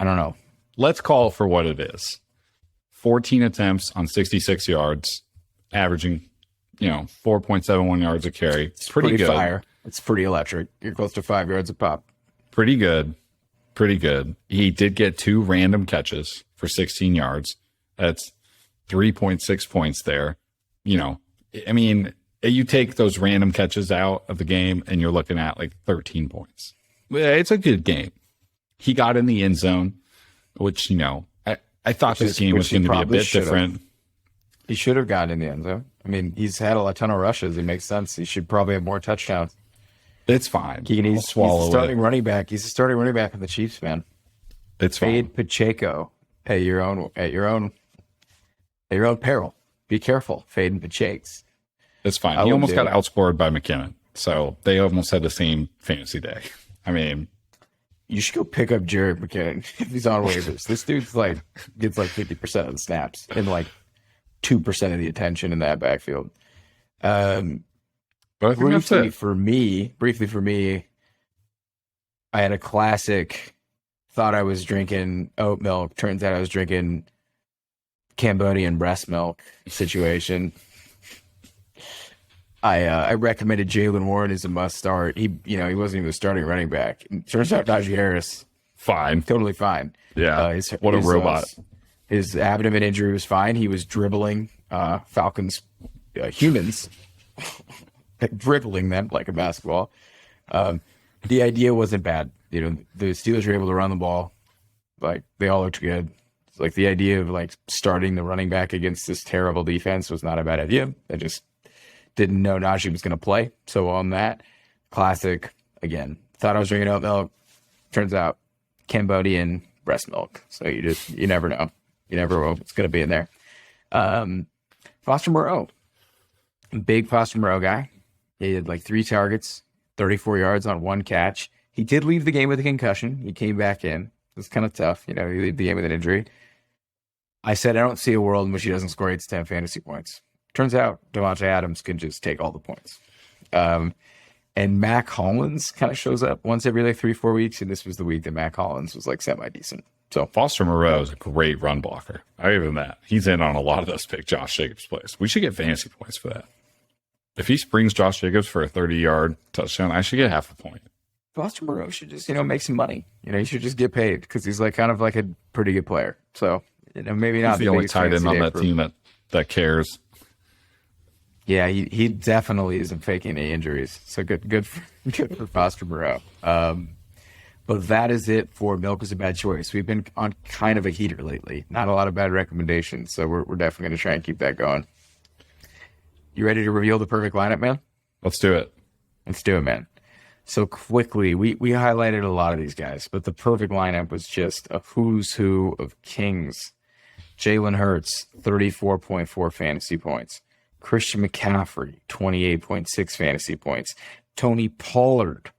S1: know.
S2: Let's call it for what it is. 14 attempts on 66 yards, averaging, 4.71 yards a carry. It's pretty good.
S1: Fire. It's pretty electric. You're close to 5 yards a pop.
S2: Pretty good. He did get 2 random catches for 16 yards. That's 3.6 points there. I mean, you take those random catches out of the game and you're looking at like 13 points. It's a good game. He got in the end zone, which, I thought this game was going to be a bit different.
S1: He should have gotten in the end zone. I mean, he's had a ton of rushes. It makes sense. He should probably have more touchdowns.
S2: It's fine.
S1: He's a starting running back. He's a starting running back of the Chiefs, man.
S2: It's fine.
S1: Fade Pacheco at your own peril. Be careful. Fade Pacheco's.
S2: It's fine. He almost got outscored by McKinnon. So they almost had the same fantasy day. I mean,
S1: you should go pick up Jared McKinnon if he's on waivers. This dude's gets 50% of the snaps and 2% of the attention in that backfield.
S2: But I think
S1: briefly for me, I had a classic. Thought I was drinking oat milk. Turns out I was drinking Cambodian breast milk situation. I recommended Jalen Warren as a must start. He wasn't even a starting running back. Turns out Najee Harris,
S2: fine,
S1: totally fine.
S2: Yeah, what a robot.
S1: His abdomen injury was fine. He was dribbling Falcons humans, dribbling them like a basketball. The idea wasn't bad. The Steelers were able to run the ball. They all looked good. It's the idea of starting the running back against this terrible defense was not a bad idea. I just didn't know Najee was going to play. So on that, classic, again, thought I was drinking oat milk. Turns out Cambodian breast milk. So you never know. You never know what's going to be in there. Foster Moreau. Big Foster Moreau guy. He had 3 targets, 34 yards on 1 catch. He did leave the game with a concussion. He came back in. It was kind of tough. He leave the game with an injury. I said I don't see a world in which he doesn't score 8 to 10 fantasy points. Turns out Davante Adams can just take all the points. And Mac Hollins kind of shows up once every 3-4 weeks, and this was the week that Mac Hollins was semi-decent. So
S2: Foster Moreau is a great run blocker. I give him that. He's in on a lot of those pick Josh Jacobs plays. We should get fantasy points for that. If he springs Josh Jacobs for a 30-yard touchdown, I should get half a point.
S1: Foster Moreau should just, make some money. He should just get paid because he's kind of a pretty good player. So, maybe not
S2: he's the only tight end on that team that cares.
S1: Yeah, he definitely isn't faking any injuries. So good for Foster Moreau. But that is it for Milk is a Bad Choice. We've been on kind of a heater lately. Not a lot of bad recommendations, so we're definitely going to try and keep that going. You ready to reveal the perfect lineup, man?
S2: Let's do it.
S1: Let's do it, man. So quickly, we highlighted a lot of these guys, but the perfect lineup was just a who's who of kings. Jalen Hurts, 34.4 fantasy points. Christian McCaffrey, 28.6 fantasy points. Tony Pollard,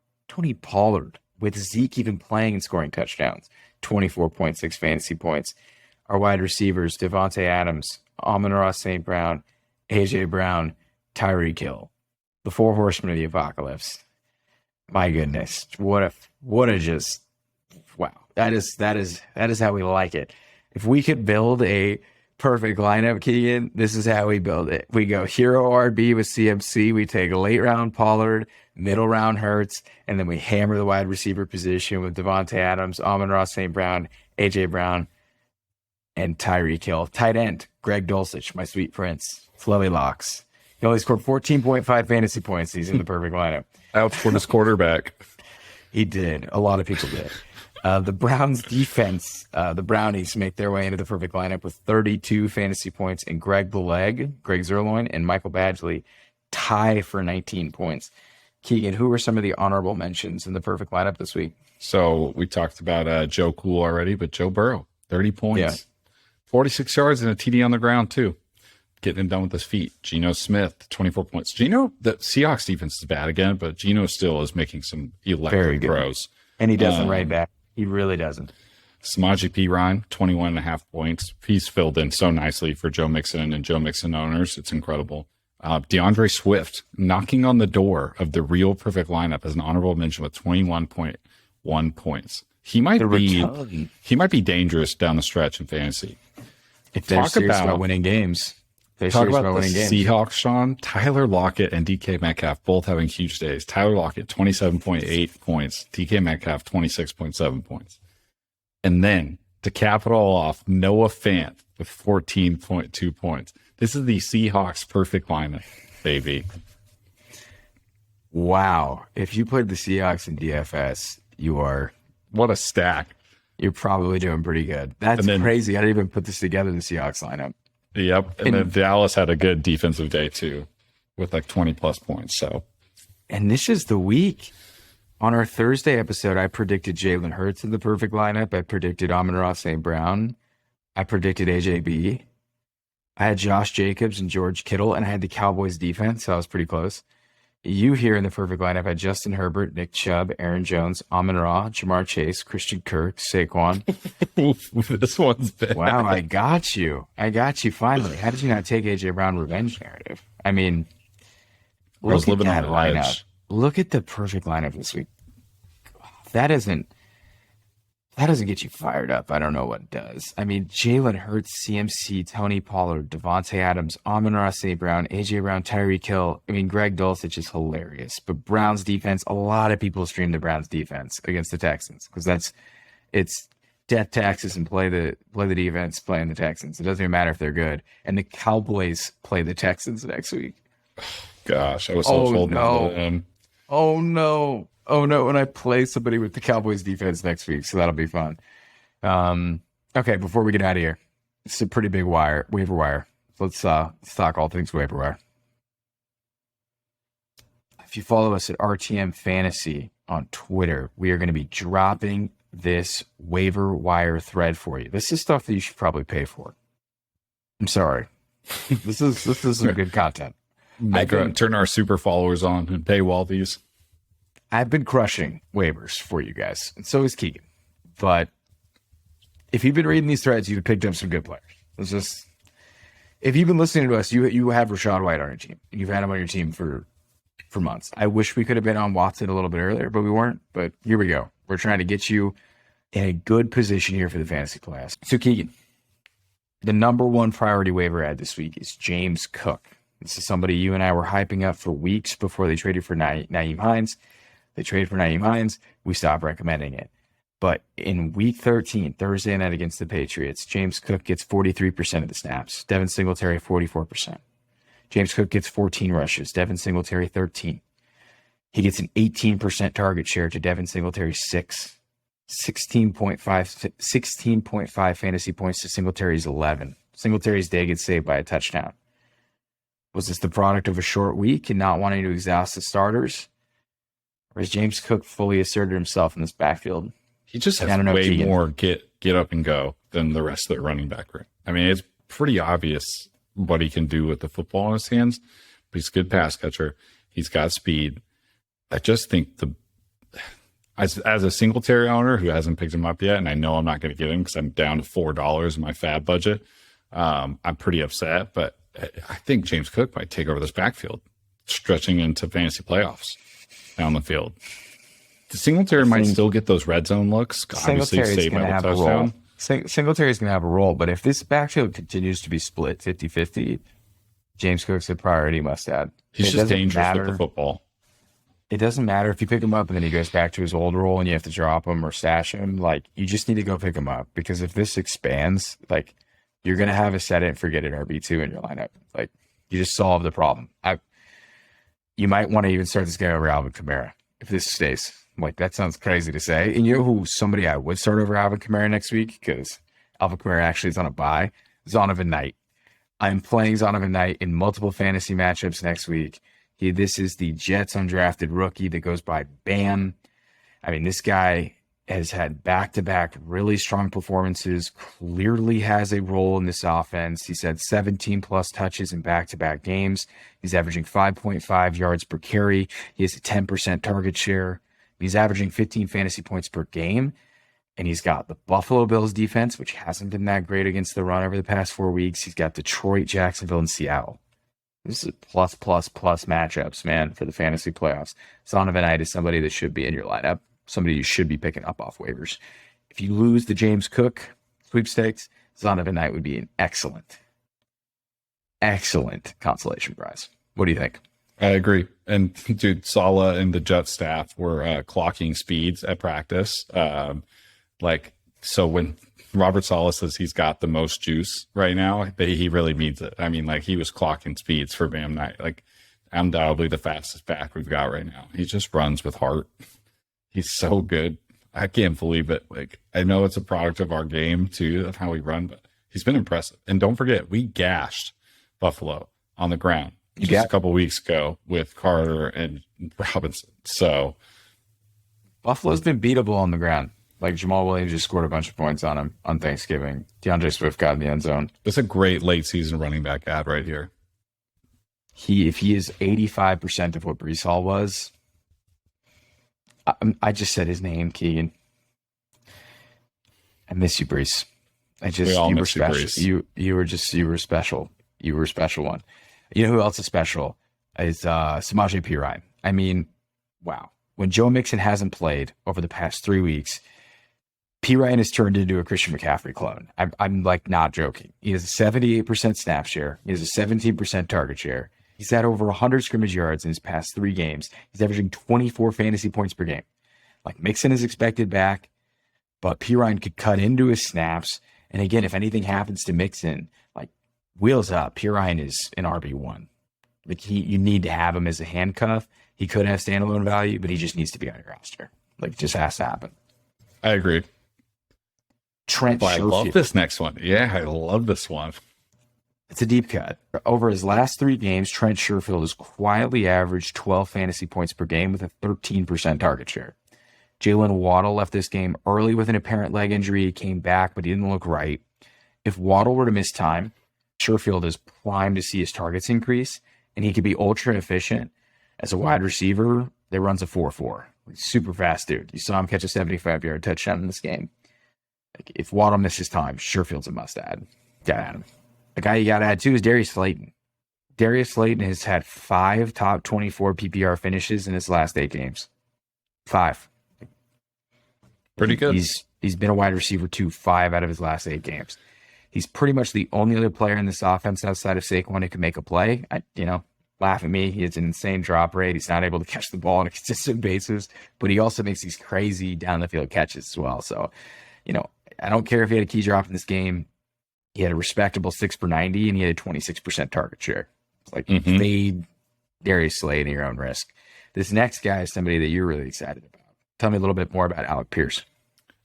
S1: with Zeke even playing and scoring touchdowns, 24.6 fantasy points. Our wide receivers, Davante Adams, Amon-Ra St. Brown, AJ Brown, Tyreek Hill. The four horsemen of the apocalypse. My goodness. What a just, wow. That is how we like it. If we could build a perfect lineup, Keegan, this is how we build it. We go hero RB with CMC. We take a late round Pollard, middle round Hurts, and then we hammer the wide receiver position with Davante Adams, Amon-Ra St. Brown, AJ Brown, and Tyreek Hill. Tight end, Greg Dulcich, my sweet prince, Flubby Locks. He only scored 14.5 fantasy points. He's in the perfect lineup.
S2: Outscored his quarterback.
S1: He did. A lot of people did. The Browns defense, the Brownies make their way into the perfect lineup with 32 fantasy points, and Greg Zerloin, and Michael Badgley tie for 19 points. Keegan, who were some of the honorable mentions in the perfect lineup this week?
S2: So we talked about Joe Cool already, but Joe Burrow, 30 points,
S1: yeah.
S2: 46 yards, and a TD on the ground too. Getting him done with his feet. Geno Smith, 24 points. The Seahawks defense is bad again, but Geno still is making some electric throws.
S1: And he doesn't right back. He really doesn't.
S2: Samaje Perine, 21.5 points. He's filled in so nicely for Joe Mixon and Joe Mixon owners. It's incredible. DeAndre Swift knocking on the door of the real perfect lineup as an honorable mention with 21.1 points. He might be dangerous down the stretch in fantasy.
S1: If they're serious about winning games.
S2: Talk about the Seahawks, Sean. Tyler Lockett and DK Metcalf both having huge days. Tyler Lockett, 27.8 points. DK Metcalf, 26.7 points. And then, to cap it all off, Noah Fant with 14.2 points. This is the Seahawks perfect lineup, baby.
S1: Wow. If you played the Seahawks in DFS, you are...
S2: What a stack.
S1: You're probably doing pretty good. That's crazy. I didn't even put this together in the Seahawks lineup.
S2: Yep. And then Dallas had a good defensive day too with 20 plus points.
S1: And this is the week. On our Thursday episode, I predicted Jalen Hurts in the perfect lineup. I predicted Amon-Ra St. Brown. I predicted AJB. I had Josh Jacobs and George Kittle, and I had the Cowboys defense, so I was pretty close. You here in the perfect lineup had Justin Herbert, Nick Chubb, Aaron Jones, Amon-Ra, Jamar Chase, Christian Kirk, Saquon.
S2: This one's bad.
S1: Wow, I got you finally. How did you not take AJ Brown revenge narrative? I mean, look at that lineup. Look at the perfect lineup this week. That doesn't get you fired up. I don't know what does. I mean, Jalen Hurts, CMC, Tony Pollard, Davante Adams, Amon-Ra St. Brown, AJ Brown, Tyreek Hill. I mean, Greg Dulcich is hilarious. But Browns defense, a lot of people stream the Browns defense against the Texans because it's death taxes and play the defense playing the Texans. It doesn't even matter if they're good. And the Cowboys play the Texans next week.
S2: Gosh, I was so holding on to them.
S1: Oh no. And I play somebody with the Cowboys defense next week, so that'll be fun. Okay, before we get out of here, it's a pretty big waiver wire. Let's talk all things waiver wire. If you follow us at RTM Fantasy on Twitter, we are going to be dropping this waiver wire thread for you. This is stuff that you should probably pay for. I'm sorry. This is some good content.
S2: Turn our super followers on and paywall these.
S1: I've been crushing waivers for you guys, and so is Keegan. But if you've been reading these threads, you've picked up some good players. If you've been listening to us, you have Rachaad White on your team. You've had him on your team for months. I wish we could have been on Watson a little bit earlier, but we weren't. But here we go. We're trying to get you in a good position here for the fantasy class. So Keegan, the number one priority waiver ad this week is James Cook. This is somebody you and I were hyping up for weeks before they traded for Nyheim Hines. They traded for Nyheim Hines. We stopped recommending it. But in week 13, Thursday night against the Patriots, James Cook gets 43% of the snaps. Devin Singletary, 44%. James Cook gets 14 rushes. Devin Singletary, 13. He gets an 18% target share to Devin Singletary, 6. 16.5 fantasy points to Singletary's 11. Singletary's day gets saved by a touchdown. Was this the product of a short week and not wanting to exhaust the starters? Or has James Cook fully asserted himself in this backfield?
S2: He just has way more get up and go than the rest of the running back room. I mean, it's pretty obvious what he can do with the football in his hands. But he's a good pass catcher. He's got speed. I just think as a Singletary owner who hasn't picked him up yet, and I know I'm not going to get him because I'm down to $4 in my fab budget, I'm pretty upset. But I think James Cook might take over this backfield, stretching into fantasy playoffs down the field. The Singletary might still get those red zone looks. Obviously, saved by the touchdown.
S1: Singletary's going to have a role, but if this backfield continues to be split 50-50, James Cook's a priority must add.
S2: He's just dangerous with the football.
S1: It doesn't matter if you pick him up and then he goes back to his old role and you have to drop him or stash him. Like, you just need to go pick him up, because if this expands, like, you're going to have a set it and forget it RB2 in your lineup. Like, you just solve the problem. You might want to even start this guy over Alvin Kamara if this stays. Like, that sounds crazy to say. And you know who somebody I would start over Alvin Kamara next week? Because Alvin Kamara actually is on a bye. Zonovan Knight. I'm playing Zonovan Knight in multiple fantasy matchups next week. This is the Jets undrafted rookie that goes by Bam. I mean, this guy has had back-to-back really strong performances, clearly has a role in this offense. He's had 17-plus touches in back-to-back games. He's averaging 5.5 yards per carry. He has a 10% target share. He's averaging 15 fantasy points per game. And he's got the Buffalo Bills defense, which hasn't been that great against the run over the past 4 weeks. He's got Detroit, Jacksonville, and Seattle. This is plus matchups, man, for the fantasy playoffs. Zonovan Knight is somebody that should be in your lineup, somebody you should be picking up off waivers. If you lose the James Cook sweepstakes, Zonovan Knight would be an excellent consolation prize. What do you think?
S2: I agree. And dude, Saleh and the Jet staff were clocking speeds at practice. So when Robert Saleh says he's got the most juice right now, he really means it. I mean, like, he was clocking speeds for Bam Knight. Like, undoubtedly the fastest back we've got right now. He just runs with heart. He's so good. I can't believe it. Like, I know it's a product of our game too, of how we run, but he's been impressive. And don't forget, we gashed Buffalo on the ground just a couple weeks ago with Carter and Robinson. So
S1: Buffalo's been beatable on the ground. Like, Jamal Williams just scored a bunch of points on him on Thanksgiving. DeAndre Swift got in the end zone.
S2: It's a great late season running back ad right here.
S1: If he is 85% of what Breece Hall was, I just said his name, Keegan. I miss you, Breece. You were special. You were special. You were a special one. You know who else is special? Is Samaje Perine. I mean, wow. When Joe Mixon hasn't played over the past 3 weeks, Perine has turned into a Christian McCaffrey clone. I'm like not joking. He has a 78% snap share. He has a 17% target share. He's had over 100 scrimmage yards in his past 3 games. He's averaging 24 fantasy points per game. Like, Mixon is expected back, but Perine could cut into his snaps. And again, if anything happens to Mixon, like, wheels up, Perine is an RB1. Like, you need to have him as a handcuff. He could have standalone value, but he just needs to be on your roster. Like, it just has to happen.
S2: I agree.
S1: Trent Sherfield. I
S2: love this next one. Yeah, I love this one.
S1: It's a deep cut. Over his last 3 games, Trent Sherfield has quietly averaged 12 fantasy points per game with a 13% target share. Jalen Waddle left this game early with an apparent leg injury. He came back, but he didn't look right. If Waddle were to miss time, Sherfield is primed to see his targets increase, and he could be ultra efficient as a wide receiver that runs a 4.4. Super fast dude. You saw him catch a 75-yard touchdown in this game. Like, if Waddle misses time, Sherfield's a must-add. Got to add him. The guy you got to add, too, is Darius Slayton. Darius Slayton has had 5 top 24 PPR finishes in his last 8 games. 5.
S2: Pretty good.
S1: He's been a wide receiver, too, 5 out of his last 8 games. He's pretty much the only other player in this offense outside of Saquon who can make a play. Laugh at me. He has an insane drop rate. He's not able to catch the ball on a consistent basis, but he also makes these crazy down the field catches as well. So, I don't care if he had a key drop in this game. He had a respectable 6 for 90, and he had a 26% target share. It's like fade Darius Slay at your own risk. This next guy is somebody that you're really excited about. Tell me a little bit more about Alec Pierce.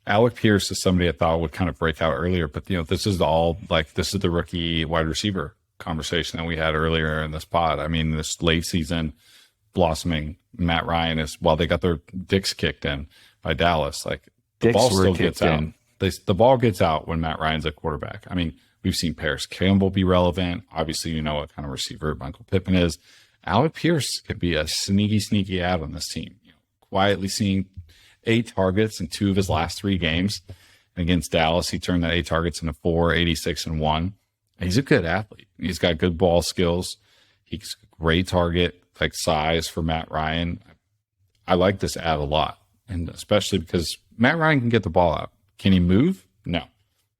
S2: Alec Pierce is somebody I thought would kind of break out earlier, but this is the rookie wide receiver conversation that we had earlier in this pod. I mean, this late season blossoming Matt Ryan is, while they got their dicks kicked in by Dallas, like the ball still gets out. The ball gets out when Matt Ryan's a quarterback. I mean, we've seen Paris Campbell be relevant. Obviously, you know what kind of receiver Michael Pittman is. Alec Pierce could be a sneaky ad on this team. Quietly seeing 8 targets in 2 of his last 3 games. And against Dallas, he turned that 8 targets into 4, 86, and 1. He's a good athlete. He's got good ball skills. He's a great target, like size for Matt Ryan. I like this ad a lot, and especially because Matt Ryan can get the ball out. Can he move? No.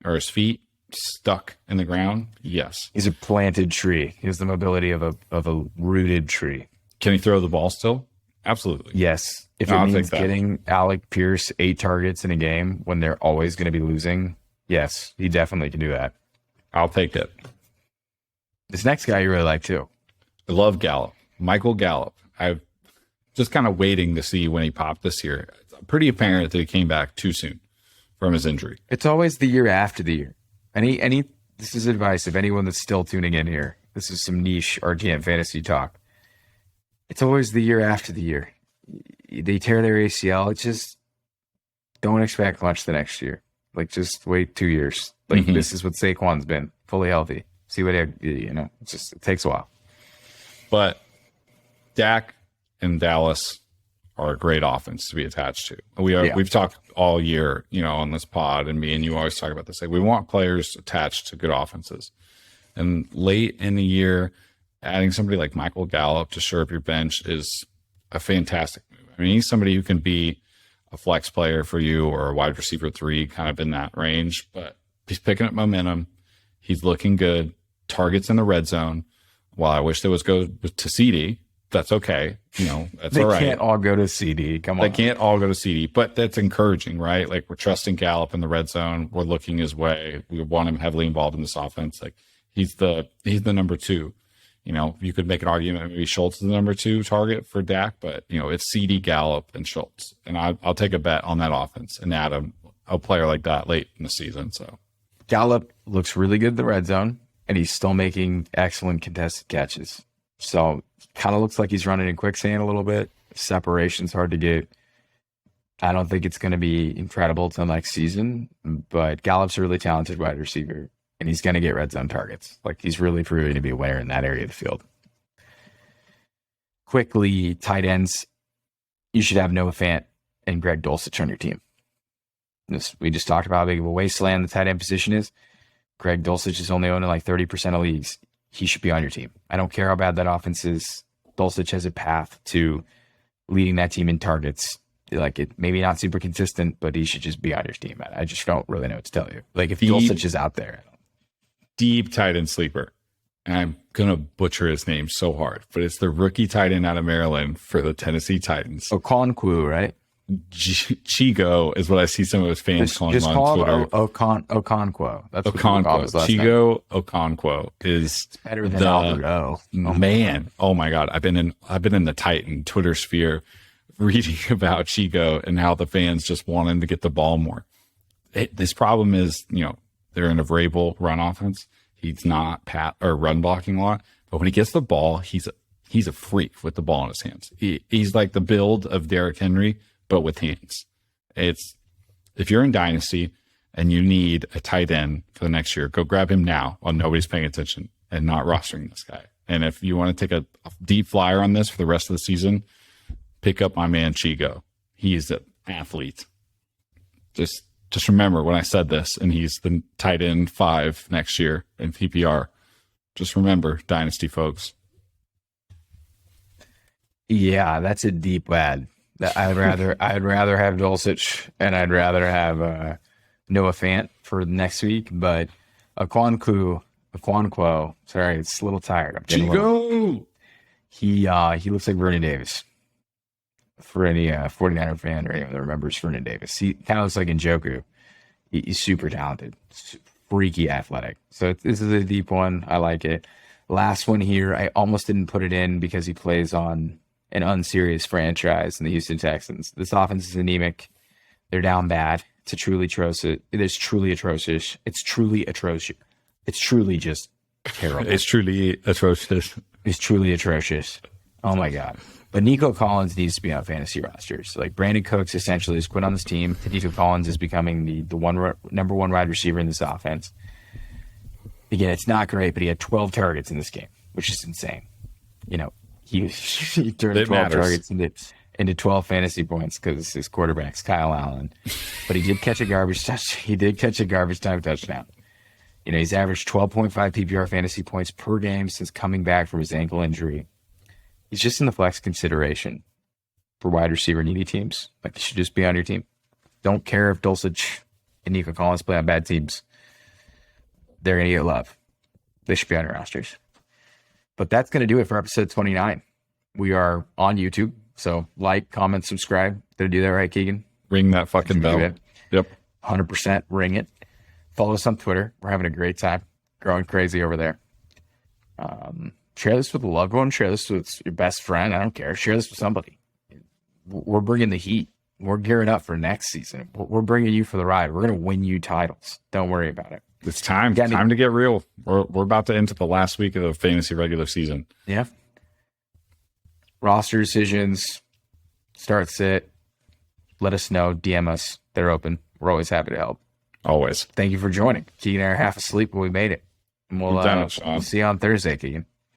S2: Are his feet stuck in the ground? Yes.
S1: He's a planted tree. He has the mobility of a rooted tree.
S2: Can he throw the ball still? Absolutely.
S1: Yes. If it means getting Alec Pierce 8 targets in a game when they're always going to be losing, yes, he definitely can do that.
S2: I'll take it.
S1: This next guy you really like too.
S2: I love Gallup. Michael Gallup. I'm just kind of waiting to see when he popped this year. It's pretty apparent that he came back too soon from his injury.
S1: It's always the year after the year. This is advice of anyone that's still tuning in here. This is some niche RGM fantasy talk. It's always the year after the year. They tear their ACL. It's just don't expect much the next year. Like, just wait 2 years. Like, this is what Saquon's been, fully healthy. See what it takes a while.
S2: But Dak and Dallas are a great offense to be attached to. We've talked all year, on this pod, and me and you always talk about this. Like, we want players attached to good offenses. And late in the year, adding somebody like Michael Gallup to shore up your bench is a fantastic move. I mean, he's somebody who can be a flex player for you or a wide receiver 3, kind of in that range, but he's picking up momentum. He's looking good. Targets in the red zone. While I wish they was go to CD, that's okay. That's all right.
S1: They can't all go to CD. Come on.
S2: They can't all go to CD, but that's encouraging, right? Like, we're trusting Gallup in the red zone. We're looking his way. We want him heavily involved in this offense. Like, he's the number 2. You could make an argument that maybe Schultz is the number 2 target for Dak, but it's CD, Gallup, and Schultz. And I'll take a bet on that offense and add a player like that late in the season. So
S1: Gallup looks really good in the red zone, and he's still making excellent contested catches. So kind of looks like he's running in quicksand a little bit. Separation's hard to get. I don't think it's going to be incredible till next season, but Gallup's a really talented wide receiver, and he's going to get red zone targets. Like, he's really proving to be a winner in that area of the field. Quickly, tight ends. You should have Noah Fant and Greg Dulcich on your team. We just talked about how big of a wasteland the tight end position is. Greg Dulcich is only owning like 30% of leagues. He should be on your team. I don't care how bad that offense is. Dulcich has a path to leading that team in targets. Like, it maybe not super consistent, but he should just be on your team. I just don't really know what to tell you. Like, if Dulcich is out there.
S2: Deep tight end sleeper. And I'm going to butcher his name so hard, but it's the rookie tight end out of Maryland for the Tennessee Titans.
S1: Okonkwo, right?
S2: Chigo is what I see some of his fans calling him on Twitter.
S1: Okonkwo. That's
S2: Okonkwo. Chigo Okonkwo is
S1: better than Albert O.
S2: Man. Oh my God. I've been in the Titan Twitter sphere reading about Chigo and how the fans just want him to get the ball more. This problem is, they're in a Vrabel run offense. He's not run blocking a lot, but when he gets the ball, he's a freak with the ball in his hands. He's like the build of Derrick Henry, but with hands. If you're in Dynasty and you need a tight end for the next year, go grab him now while nobody's paying attention and not rostering this guy. And if you want to take a deep flyer on this for the rest of the season, pick up my man Chigo. He's an athlete. Just remember when I said this, and he's the tight end 5 next year in PPR. Just remember, Dynasty folks.
S1: Yeah, that's a deep ad. I'd rather have Dulcich, and I'd rather have Noah Fant for next week. But Aquanquo. Sorry, it's a little tired. I'm getting He looks like Vernon Davis. For any 49er fan or anyone that remembers Vernon Davis, he kind of looks like Njoku. He's super talented, freaky athletic. So this is a deep one. I like it. Last one here, I almost didn't put it in because he plays on an unserious franchise in the Houston Texans. This offense is anemic. They're down bad. It's truly atrocious. It's truly atrocious. It's truly atrocious. It's truly just terrible.
S2: It's truly atrocious.
S1: It's truly atrocious. Oh my God. But Nico Collins needs to be on fantasy rosters. Like Brandon Cooks essentially has quit on this team. Nico Collins is becoming the number one wide receiver in this offense. Again, it's not great, but he had 12 targets in this game, which is insane. You know, he turned 12 targets into 12 fantasy points because his quarterback's Kyle Allen. But he did catch a garbage touchdown. He did catch a garbage time touchdown. You know, he's averaged 12.5 PPR fantasy points per game since coming back from his ankle injury. He's just in the flex consideration for wide receiver needy teams. Like, he should just be on your team. Don't care if Dulcich and Nico Collins play on bad teams. They're going to get love. They should be on your rosters. But that's going to do it for episode 29. We are on YouTube. So like, comment, subscribe. Did I do that right, Keegan?
S2: Ring that fucking bell. Yep.
S1: 100% ring it. Follow us on Twitter. We're having a great time. Growing crazy over there. Share this with a loved one. Share this with your best friend. I don't care. Share this with somebody. We're bringing the heat. We're gearing up for next season. We're bringing you for the ride. We're going to win you titles. Don't worry about it.
S2: It's time. Time to get real. We're about to enter the last week of the fantasy regular season.
S1: Yeah. Roster decisions. Start sit. Let us know. DM us. They're open. We're always happy to help.
S2: Always.
S1: Thank you for joining. Keegan and I are half asleep, but we made it. And we'll see you on Thursday, Keegan.